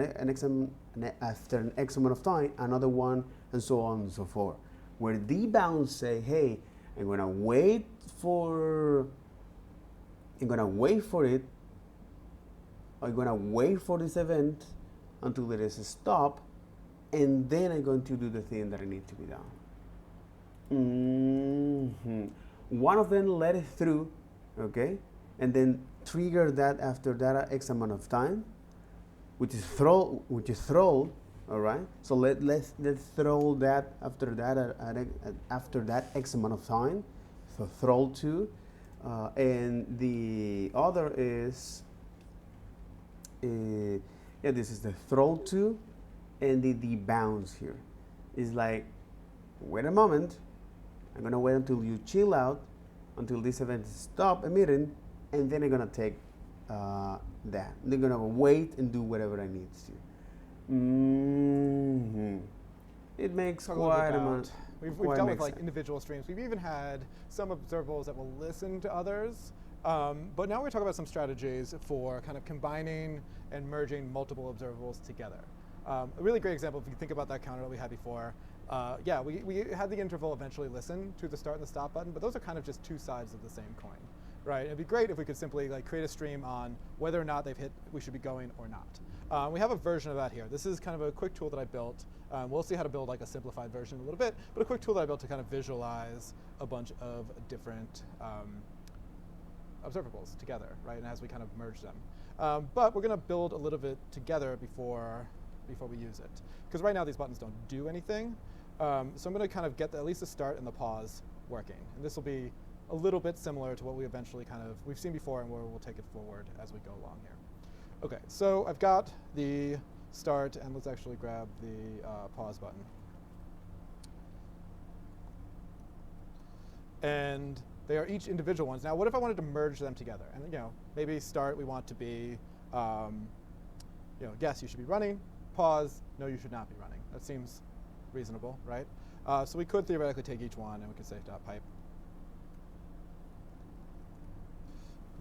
X amount of time, another one, and so on and so forth. Where debounce say, hey, I'm gonna wait for it, I'm gonna wait for this event until there is a stop, and then I'm going to do the thing that I need to be done. One of them let it through, okay, and then trigger that after that X amount of time, which is throw, all right. So let's throw that after that X amount of time. So throw 2, and the other is this is the throw 2, and the debounce here is like, wait a moment, I'm gonna wait until you chill out, until this event stop emitting, and then I'm gonna take that. They're gonna wait and do whatever I need to. It makes quite a amount.
We've dealt with like individual streams. We've even had some observables that will listen to others. But now we're talking about some strategies for kind of combining and merging multiple observables together. A really great example, if you think about that counter that we had before, yeah, we had the interval eventually listen to the start and the stop button, but those are kind of just two sides of the same coin, right? It'd be great if we could simply like create a stream on whether or not they've hit, we should be going or not. We have a version of that here. This is kind of a quick tool that I built. We'll see how to build like a simplified version in a little bit, but a quick tool that I built to kind of visualize a bunch of different observables together, right? And as we kind of merge them. But we're gonna build a little bit together before we use it. Because right now these buttons don't do anything. So I'm gonna kind of get at least the start and the pause working. And this will be a little bit similar to what we eventually we've seen before, and where we'll take it forward as we go along here. Okay, so I've got the start, and let's actually grab the pause button. And they are each individual ones. Now, what if I wanted to merge them together? And maybe start we want to be, yes, you should be running. Pause, no, you should not be running. That seems reasonable, right? So we could theoretically take each one, and we could say .pipe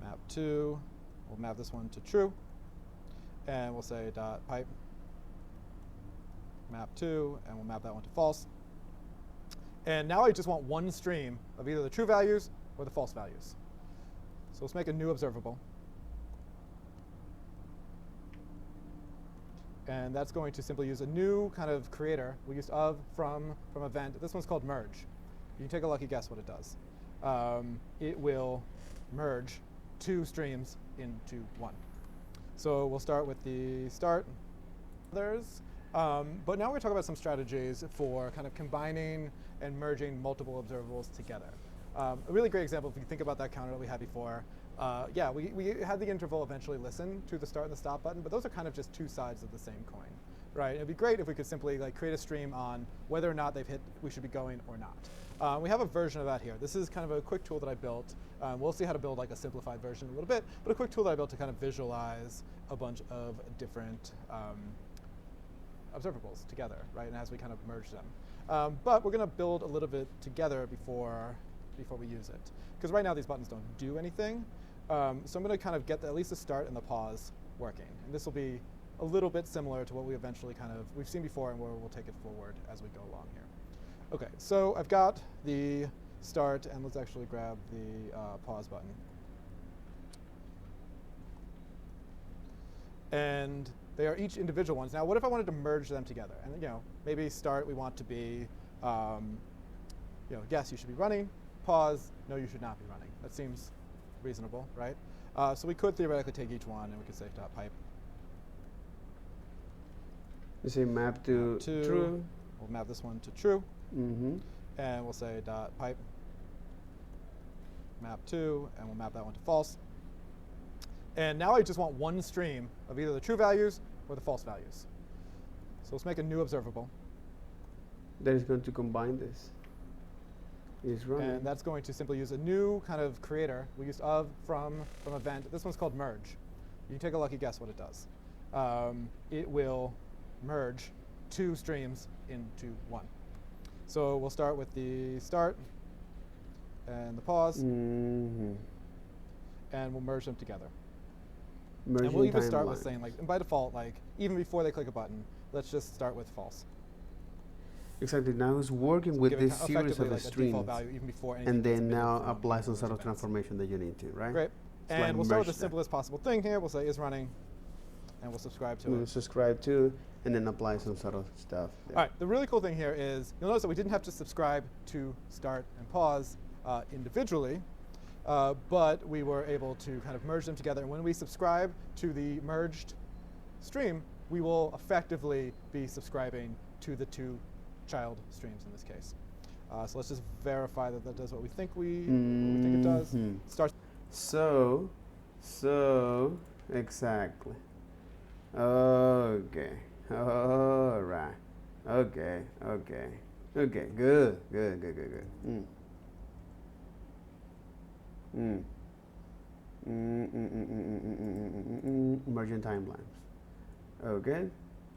map to. We'll map this one to true, and we'll say .pipe map to, and we'll map that one to false. And now I just want one stream of either the true values or the false values. So let's make a new observable. And that's going to simply use a new kind of creator. We used of, from event. This one's called merge. You can take a lucky guess what it does. It will merge two streams into one. So we'll start with the start. Others. But now we're talking about some strategies for kind of combining and merging multiple observables together. A really great example, if you think about that counter that we had before, yeah, we had the interval eventually listen to the start and the stop button, but those are kind of just two sides of the same coin, right? It'd be great if we could simply like create a stream on whether or not they've hit, we should be going or not. We have a version of that here. This is kind of a quick tool that I built. We'll see how to build like a simplified version in a little bit, but a quick tool that I built to kind of visualize a bunch of different observables together, right? And as we kind of merge them. But we're going to build a little bit together before we use it. Because right now these buttons don't do anything. So I'm going to kind of get at least the start and the pause working. And this will be a little bit similar to what we eventually we've seen before and where we'll take it forward as we go along here. Okay, so I've got the start, and let's actually grab the pause button. And they are each individual ones. Now, what if I wanted to merge them together? And maybe start, we want to be, yes, you should be running. Pause, no, you should not be running. That seems reasonable, right? So we could theoretically take each one, and we could say .pipe.
You say map to true.
We'll map this one to true.
Mm-hmm.
And we'll say .pipe map to, and we'll map that one to false. And now I just want one stream of either the true values or the false values. So let's make a new observable.
That is going to combine this. It's running.
And that's going to simply use a new kind of creator. We used of, from event. This one's called merge. You can take a lucky guess what it does. It will merge two streams into one. So we'll start with the start and the pause, and we'll merge them together.
Merging
and we'll even start with
timeline.
saying, and by default, even before they click a button, let's just start with false.
Exactly. Now it's working
So
with
giving
this series of
a
streams,
default value even before anything
and
gets
then
emitted
now
from
apply some
those
sort of
events.
transformation that you need to, right?
Great.
So
And we'll start with the
merge that.
simplest possible thing here. We'll say is running, and we'll subscribe to
We'll
it.
subscribe to, and then apply some sort of stuff. there.
All right, the really cool thing here is you'll notice that we didn't have to subscribe to start and pause individually, but we were able to kind of merge them together. And when we subscribe to the merged stream, we will effectively be subscribing to the two child streams in this case. So let's just verify that that does what we think what we think it does.
Mhm.
Starts.
So exactly. Okay. All right. Okay. Good. Emergent timelines. Okay.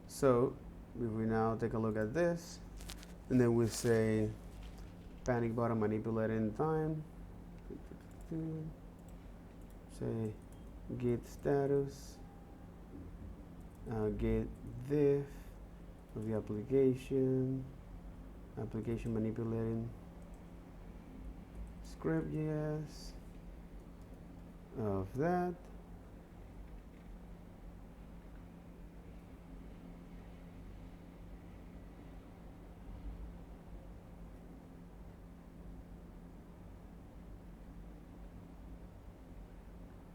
So if we now take a look at this, and then we say panic button manipulating time. Say get status, get diff of the application manipulating script.js of that.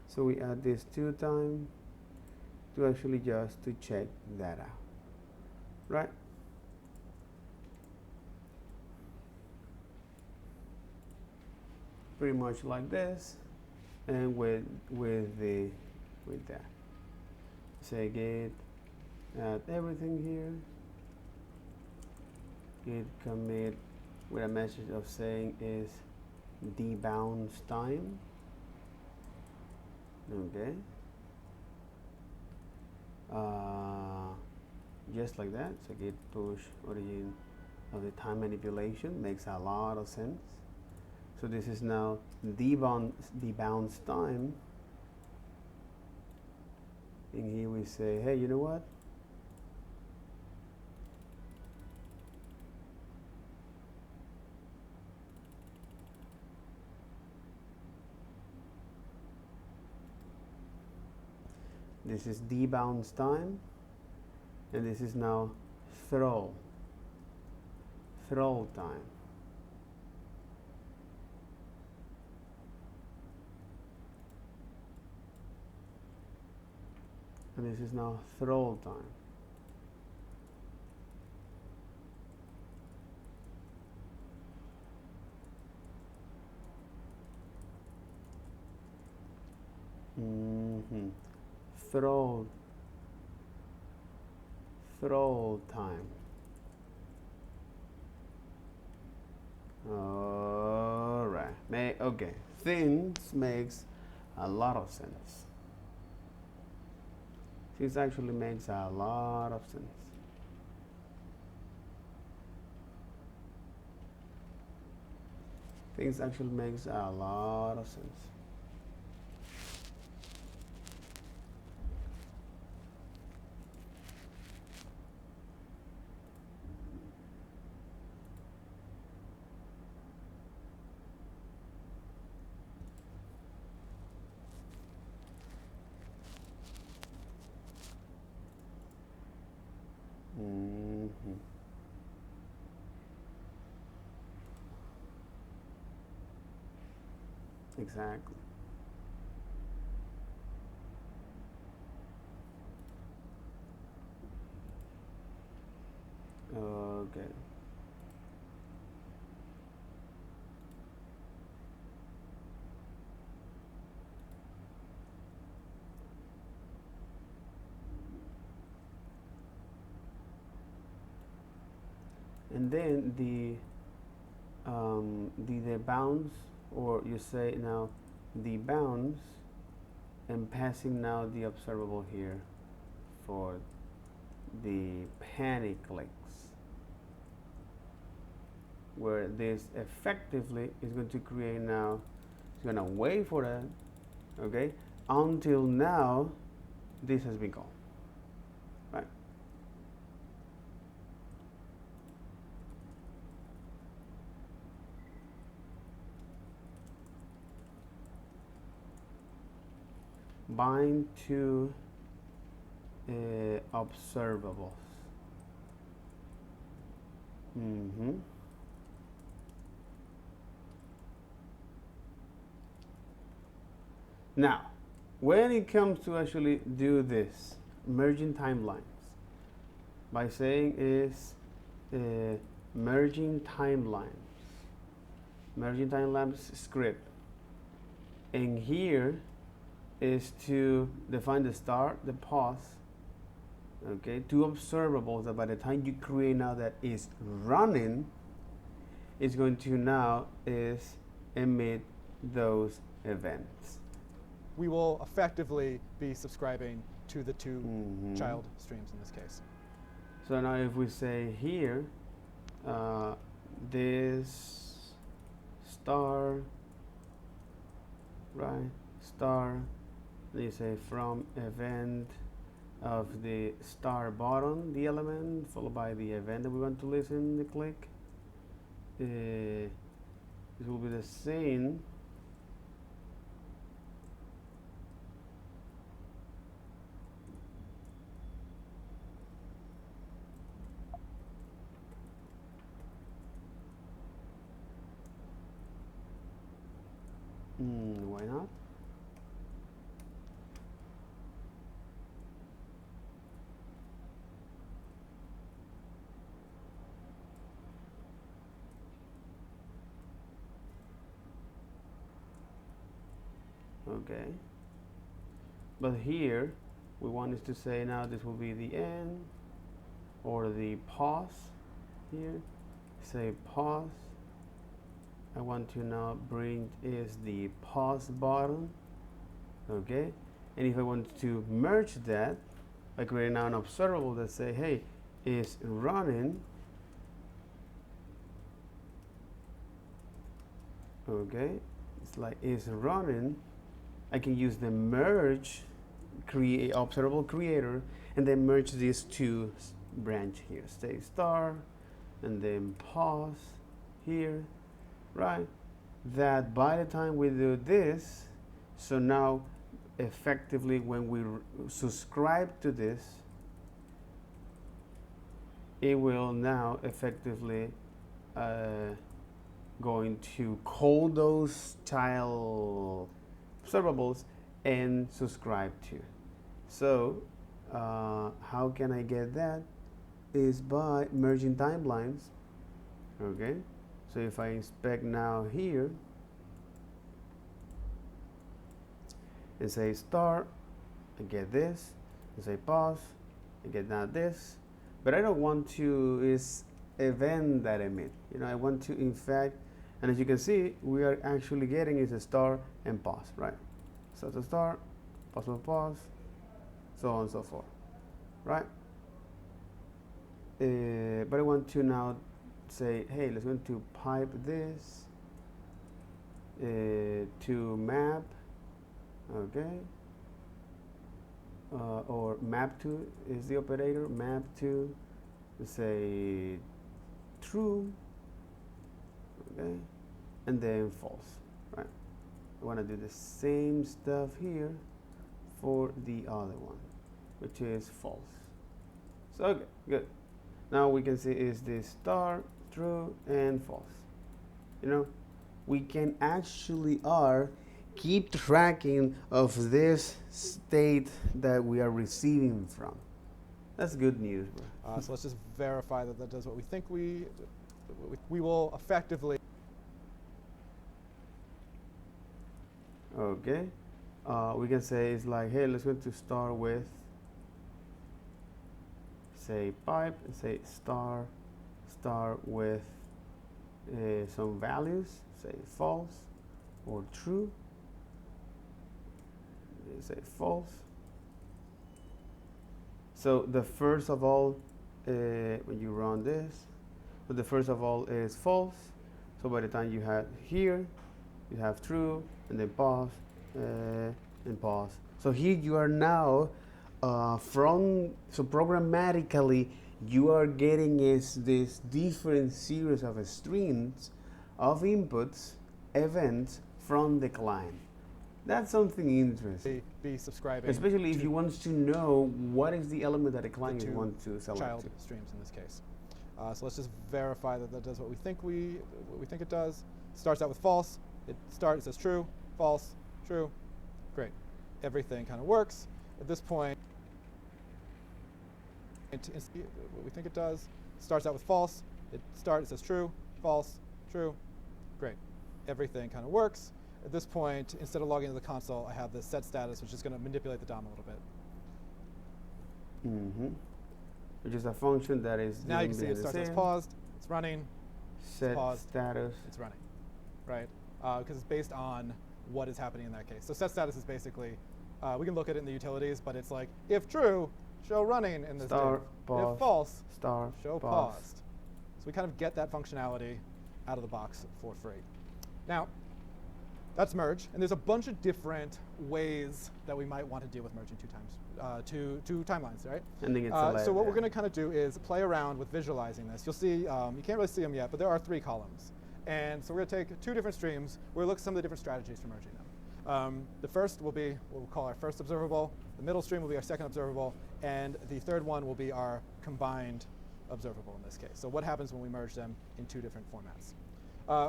So we add this 2 times to actually just to check that out, right? Pretty much like this, and with that. Say get add everything here. Git commit with a message of saying is debounce time. Okay. Just like that. So git push origin of the time manipulation makes a lot of sense. So this is now debounce time. And here we say, hey, you know what? This is debounce time, and this is now throw time. And this is now throw time. Throw time. All right. Okay. Things makes a lot of sense. This actually makes a lot of sense. Things actually makes a lot of sense. Mm-hmm. Exactly. Okay. And then the bounds, or you say now the bounds, and passing now the observable here for the panic clicks, where this effectively is going to create now, it's going to wait for that, okay, until now this has been called, right? Bind to observables. Mm-hmm. Now, when it comes to actually do this, merging timelines, by saying is merging timelines script, and here is to define the start, the pause, okay, two observables that by the time you create now that is running, is going to now is emit those events.
We will effectively be subscribing to the two
Mhm.
child streams in this case.
So now if we say here, this star, right, star, you say from event of the star button, the element, followed by the event that we want to listen, the click. This will be the same. Why not? Okay. But here, we want us to say now this will be the end or the pause here. Say pause. I want to now bring is the pause button. Okay. And if I want to merge that, I create now an observable that say, hey, is running. Okay. It's like is running. I can use the merge create observable creator and then merge these two branch here. Say star and then pause here, right? That by the time we do this, so now effectively when we subscribe to this, it will now effectively going to call those child observables and subscribe to. So how can I get that? Is by merging timelines. Okay, so if I inspect now here and say start, I get this, and say pause, I get now this, but I don't want to is event that emit. You know, I want to in fact And as you can see, we are actually getting is a star and pause, right? So it's a star, possible pause, so on and so forth, right? But I want to now say, hey, let's go to pipe this to map, okay? Or map to is the operator, map to, let's say true, okay? And then false, right? I want to do the same stuff here for the other one, which is false. So okay, good. Now we can see is this star, true, and false. You know, we can actually keep tracking of this state that we are receiving from. That's good news, bro.
So let's just verify that that does what we think we will effectively.
Okay, we can say it's like, hey, let's go to start with, say pipe, and say start with some values, say false or true. Say false. So the first of all, when you run this, so the first of all is false. So by the time you have here, you have true, and then pause, and pause. So here you are now so programmatically you are getting this different series of streams of inputs, events from the client. That's something interesting.
Be subscribing.
Especially if you want to know what is the element that the client
the
wants to select.
Child streams in this case. So let's just verify that that does what we think it does. Starts out with false. It says true, false, true. Great. Everything kind of works. At this point, what we think it does. Starts out with false. It says true, false, true. Great. Everything kind of works. At this point, instead of logging into the console, I have this set status, which is going to manipulate the DOM a little bit.
Mm-hmm. Which is a function that is
now you can see it starts as paused, it's running,
set
it's paused,
status,
it's running, right? Because it's based on what is happening in that case. So set status is basically, we can look at it in the utilities, but it's like, if true, show running in this div. If false, show paused. So we kind of get that functionality out of the box for free. Now, that's merge, and there's a bunch of different ways that we might want to deal with merging two timelines, right? So what we're going to kind of do is play around with visualizing this. You'll see, you can't really see them yet, but there are 3 columns. And so we're going to take 2 different streams. We're going to look at some of the different strategies for merging them. The first will be what we'll call our first observable. The middle stream will be our second observable. And the third one will be our combined observable in this case. So what happens when we merge them in 2 different formats?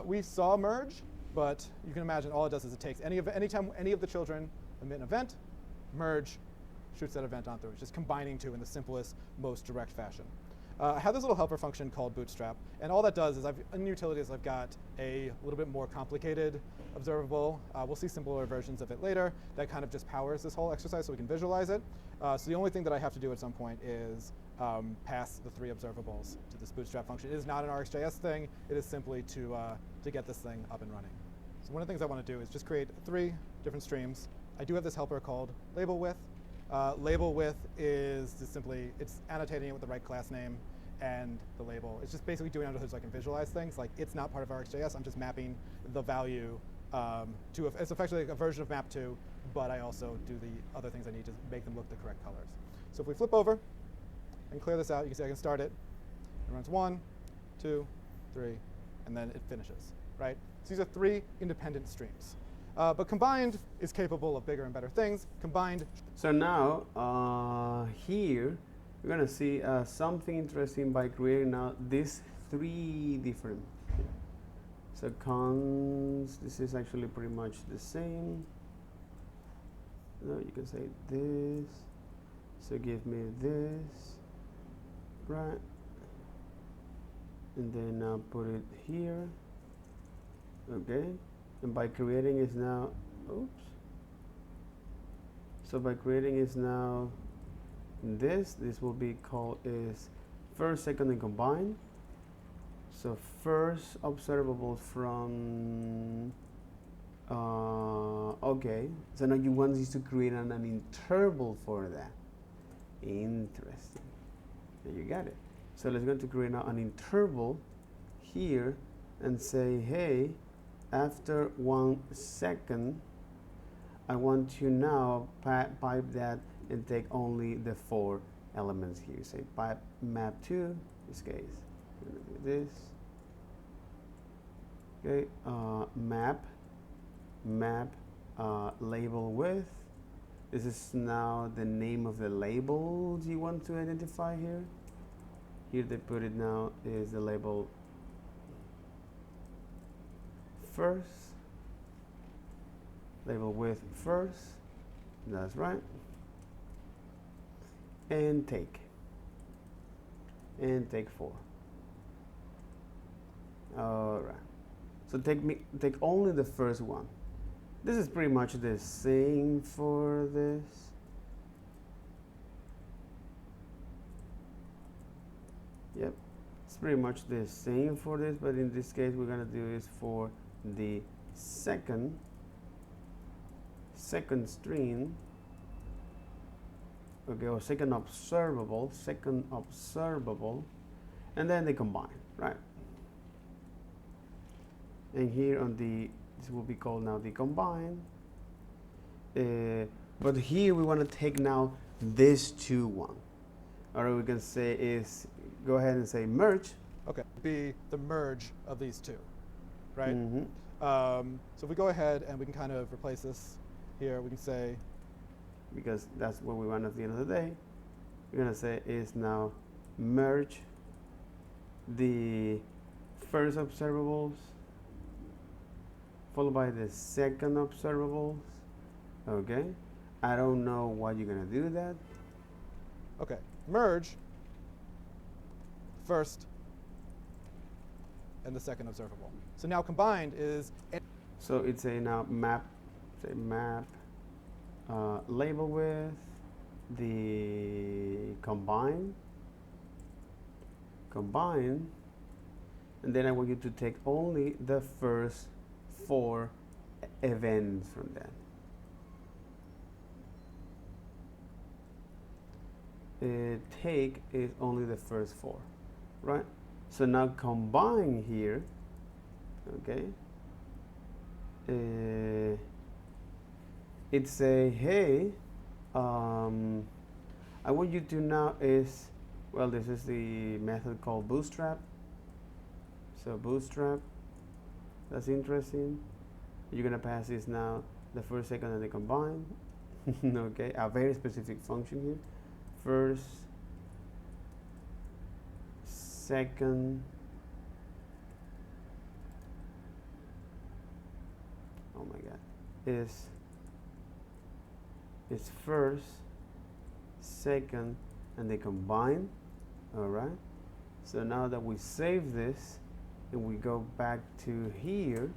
We saw merge, but you can imagine all it does is it takes anytime any of the children emit an event, merge shoots that event on through. It's just combining 2 in the simplest, most direct fashion. I have this little helper function called bootstrap, and all that does is in utilities I've got a little bit more complicated observable. We'll see simpler versions of it later that kind of just powers this whole exercise so we can visualize it. So the only thing that I have to do at some point is pass the 3 observables to this bootstrap function. It is not an RxJS thing. It is simply to get this thing up and running. So one of the things I want to do is just create 3 different streams. I do have this helper called label with. Label with is just simply, it's annotating it with the right class name and the label. It's just basically doing it so I can visualize things. Like, it's not part of RxJS. I'm just mapping the value to, it's effectively a version of map2, but I also do the other things I need to make them look the correct colors. So if we flip over and clear this out, you can see I can start it. It runs 1, 2, 3, and then it finishes, right? So these are 3 independent streams. But combined is capable of bigger and better things. Combined.
So now here we're gonna see something interesting by creating now these 3 different. So cons. This is actually pretty much the same. No, you can say this. So give me this, right? And then now put it here. Okay. And by creating is now, oops. So by creating is now this will be called is first, second, and combined. So first observable from, okay, so now you want us to create an interval for that. Interesting. There you got it. So let's go to create now an interval here and say, hey, after 1 second, I want to now pipe that and take only the 4 elements here. Say pipe map to, in this case, we're gonna do this. Okay, map label with. This is now the name of the labels you want to identify here. Here they put it now is the label first. Label with first. That's right. And take 4. All right. So take only the first one. This is pretty much the same for this. Yep, it's pretty much the same for this, but in this case we're gonna do is for the second string. Okay, or second observable, and then they combine, right? And here on the, this will be called now the combine. But here we want to take now this 2 1. Or we can say is, go ahead and say merge.
Okay, be the merge of these 2, right?
Mm-hmm.
So if we go ahead and we can kind of replace this here, we can say,
Because that's what we want at the end of the day. We're going to say is now merge the first observables followed by the second observables. Okay, I don't know why you're gonna do that.
okay, merge first and the second observable. So now combined is.
So it's a now map, say map label with the combine, and then I want you to take only the first 4 events from that. Take is only the first 4, right? So now combine here, okay? It's a, hey, I want you to now is, well, this is the method called bootstrap. So bootstrap, that's interesting. You're gonna pass this now the first, second, and the combine. Okay, a very specific function here. First, second, oh my god, is first, second, and they combine. All right. So now that we save this and we go back to here,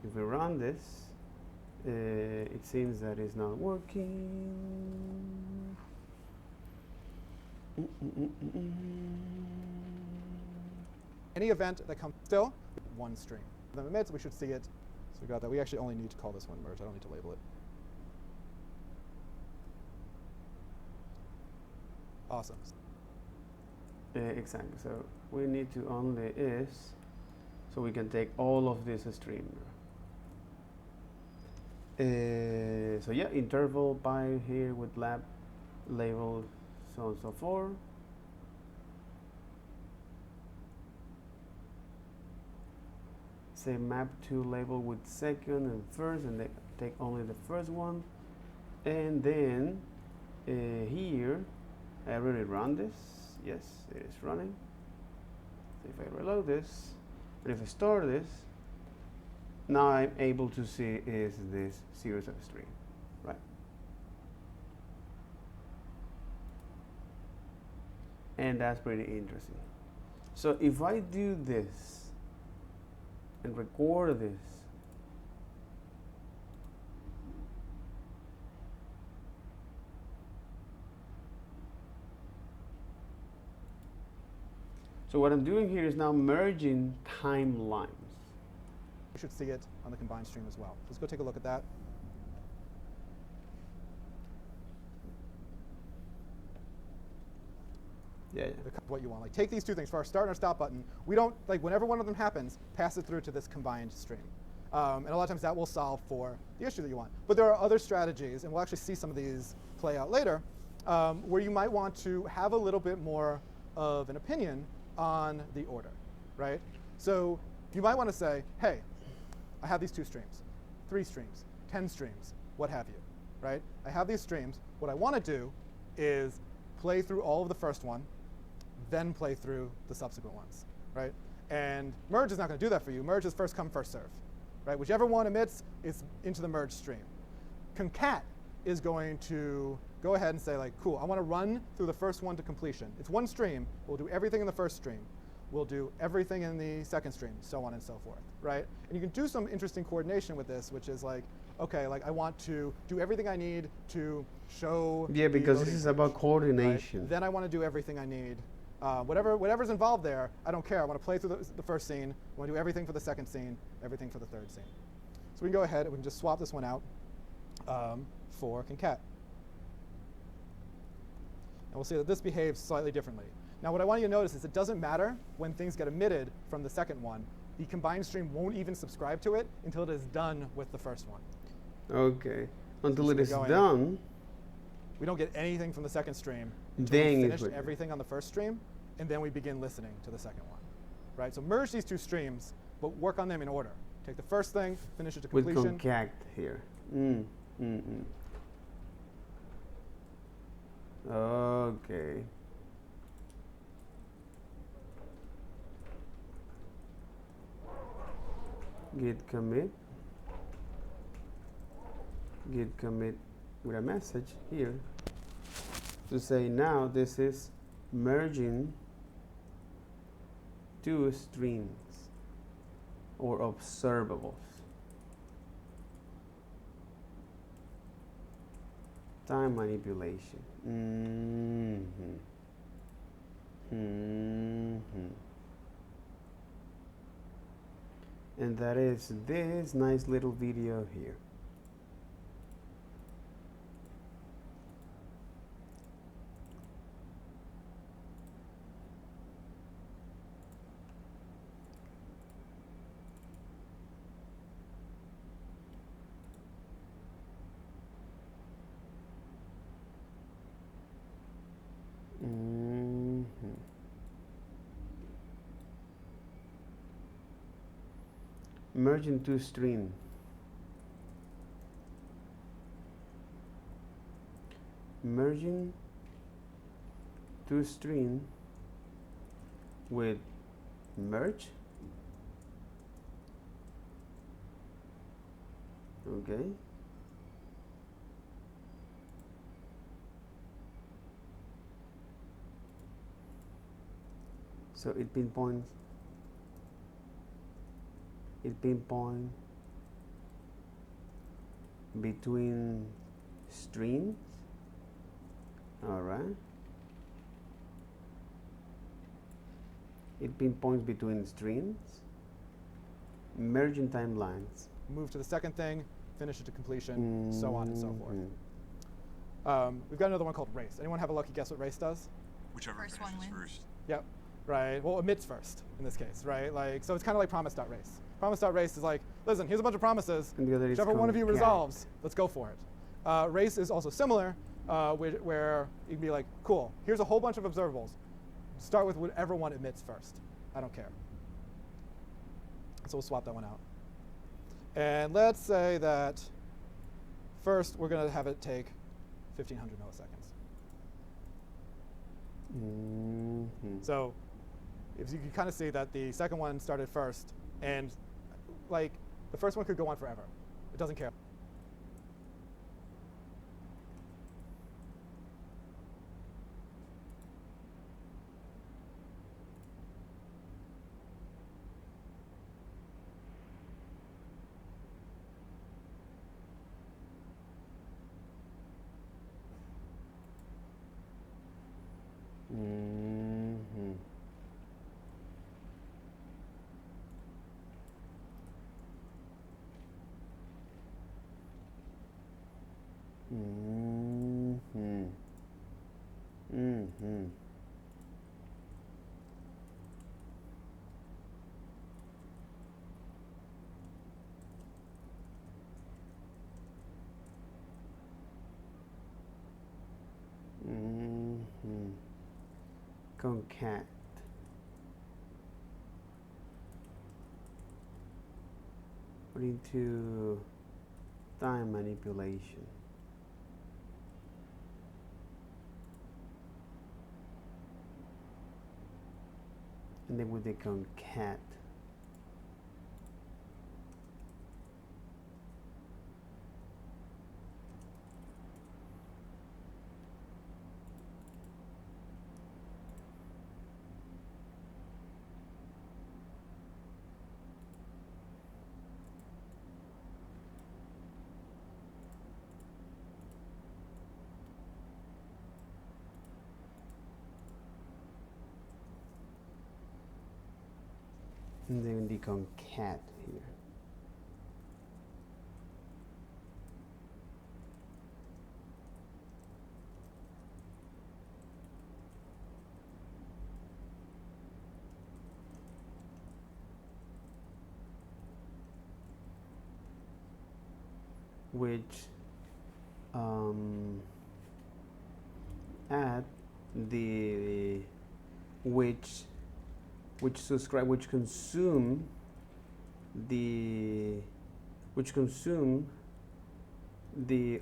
if we run this, it seems that it's not working.
Any event that comes still, 1 string. Then emits, we should see it. So we got that. We actually only need to call this one merge. I don't need to label it. Awesome.
Exactly. So we need to only is, so we can take all of this stream. So yeah, interval by here with lab label so on and so forth. Say map to label with second and first, and they take only the first one. And then here, I already run this. Yes, it is running. So if I reload this, and if I store this, now I'm able to see is this series of string, right? And that's pretty interesting. So if I do this and record this, So what I'm doing here is now merging timelines.
You should see it on the combined stream as well. Let's go take a look at that.
Yeah.
What you want. Like, take these two things for our start and our stop button. We don't, like, whenever one of them happens, pass it through to this combined stream. And a lot of times that will solve for the issue that you want. But there are other strategies, and we'll actually see some of these play out later, where you might want to have a little bit more of an opinion on the order, right? So you might want to say, hey, I have these 2 streams, 3 streams, 10 streams, what have you, right? I have these streams. What I want to do is play through all of the first one, then play through the subsequent ones, right? And merge is not going to do that for you. Merge is first come, first serve, right? Whichever one emits is into the merge stream. Concat is going to go ahead and say, like, cool, I want to run through the first one to completion. It's one stream. We'll do everything in the first stream. We'll do everything in the second stream, so on and so forth, right? And you can do some interesting coordination with this, which is like, okay, like I want to do everything I need to show.
Yeah, because this is about
page,
coordination.
right? Then I want to do everything I need. Whatever's involved there, I don't care. I want to play through the first scene. I want to do everything for the second scene, everything for the third scene. So we can go ahead and we can just swap this one out for concat. And we'll see that this behaves slightly differently. Now what I want you to notice is it doesn't matter when things get emitted from the second one. The combined stream won't even subscribe to it until it is done with the first one.
Okay. Until
So
it is
going-
done,
We don't get anything from the second stream until
then
we
it
finish
would-
everything on the first stream, and then we begin listening to the second one, right? So merge these 2 streams, but work on them in order. Take the first thing, finish it to
with
completion.
concat here. Okay. Git commit with a message here to say now this is merging 2 streams or observables. Time manipulation. And that is this nice little video here. Merging 2 stream. Merging 2 stream with merge. Okay. So it pinpoint between streams. All right. It pinpoints between streams, merging timelines.
Move to the second thing, finish it to completion, so on and so forth.
Mhm.
We've got another one called race. Anyone have a lucky guess what race does?
Whichever
First one
finishes
wins.
first.
Yep. Right. Well, emits first in this case, right? Like, so it's kind of like promise.race. Promise.race is like, listen, here's a bunch of promises.
And the other is
Whichever one of you
concat.
resolves, let's go for it. Race is also similar, where you can be like, cool, here's a whole bunch of observables. Start with whatever one emits first. I don't care. So we'll swap that one out. And let's say that first we're going to have it take 1,500 milliseconds. So if you can kind of see that the second one started first, and like the first one could go on forever. It doesn't care.
Mm-hmm. Mm-hmm. Mm-hmm. Concat. Put into time manipulation. And then with the concat. And then the concat here. Which add the which subscribe, which consume the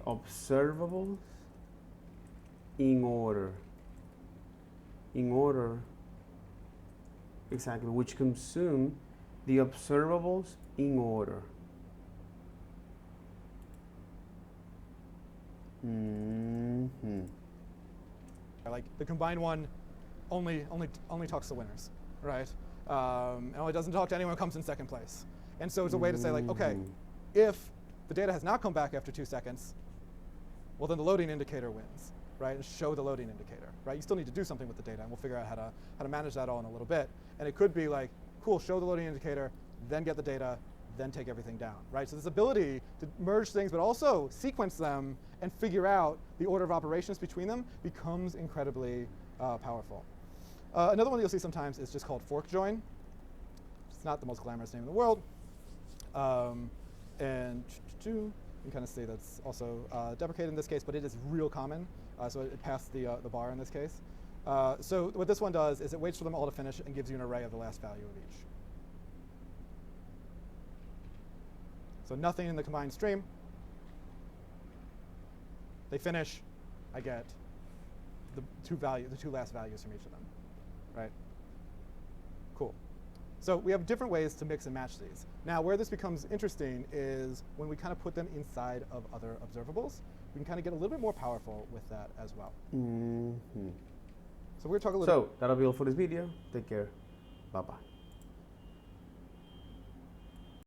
observables in order exactly, which consume the observables in order. Mm-hmm.
Like the combined one only talks to winners, right? And only doesn't talk to anyone who comes in second place. And so it's a way to say like, okay, if the data has not come back after 2 seconds, well then the loading indicator wins, right? And show the loading indicator, right? You still need to do something with the data, and we'll figure out how to manage that all in a little bit. And it could be like, cool, show the loading indicator, then get the data, then take everything down, right? So this ability to merge things, but also sequence them and figure out the order of operations between them becomes incredibly powerful. Another one that you'll see sometimes is just called forkJoin. It's not the most glamorous name in the world. And you can kind of see that's also deprecated in this case, but it is real common. So it passed the bar in this case. So what this one does is it waits for them all to finish and gives you an array of the last value of each. So nothing in the combined stream. They finish, I get the two last values from each of them, right? Cool. So we have different ways to mix and match these. Now, where this becomes interesting is when we kind of put them inside of other observables. We can kind of get a little bit more powerful with that as well.
Mm-hmm.
So we're going to talk a little.
So that'll be all for this video. Take care. Bye-bye.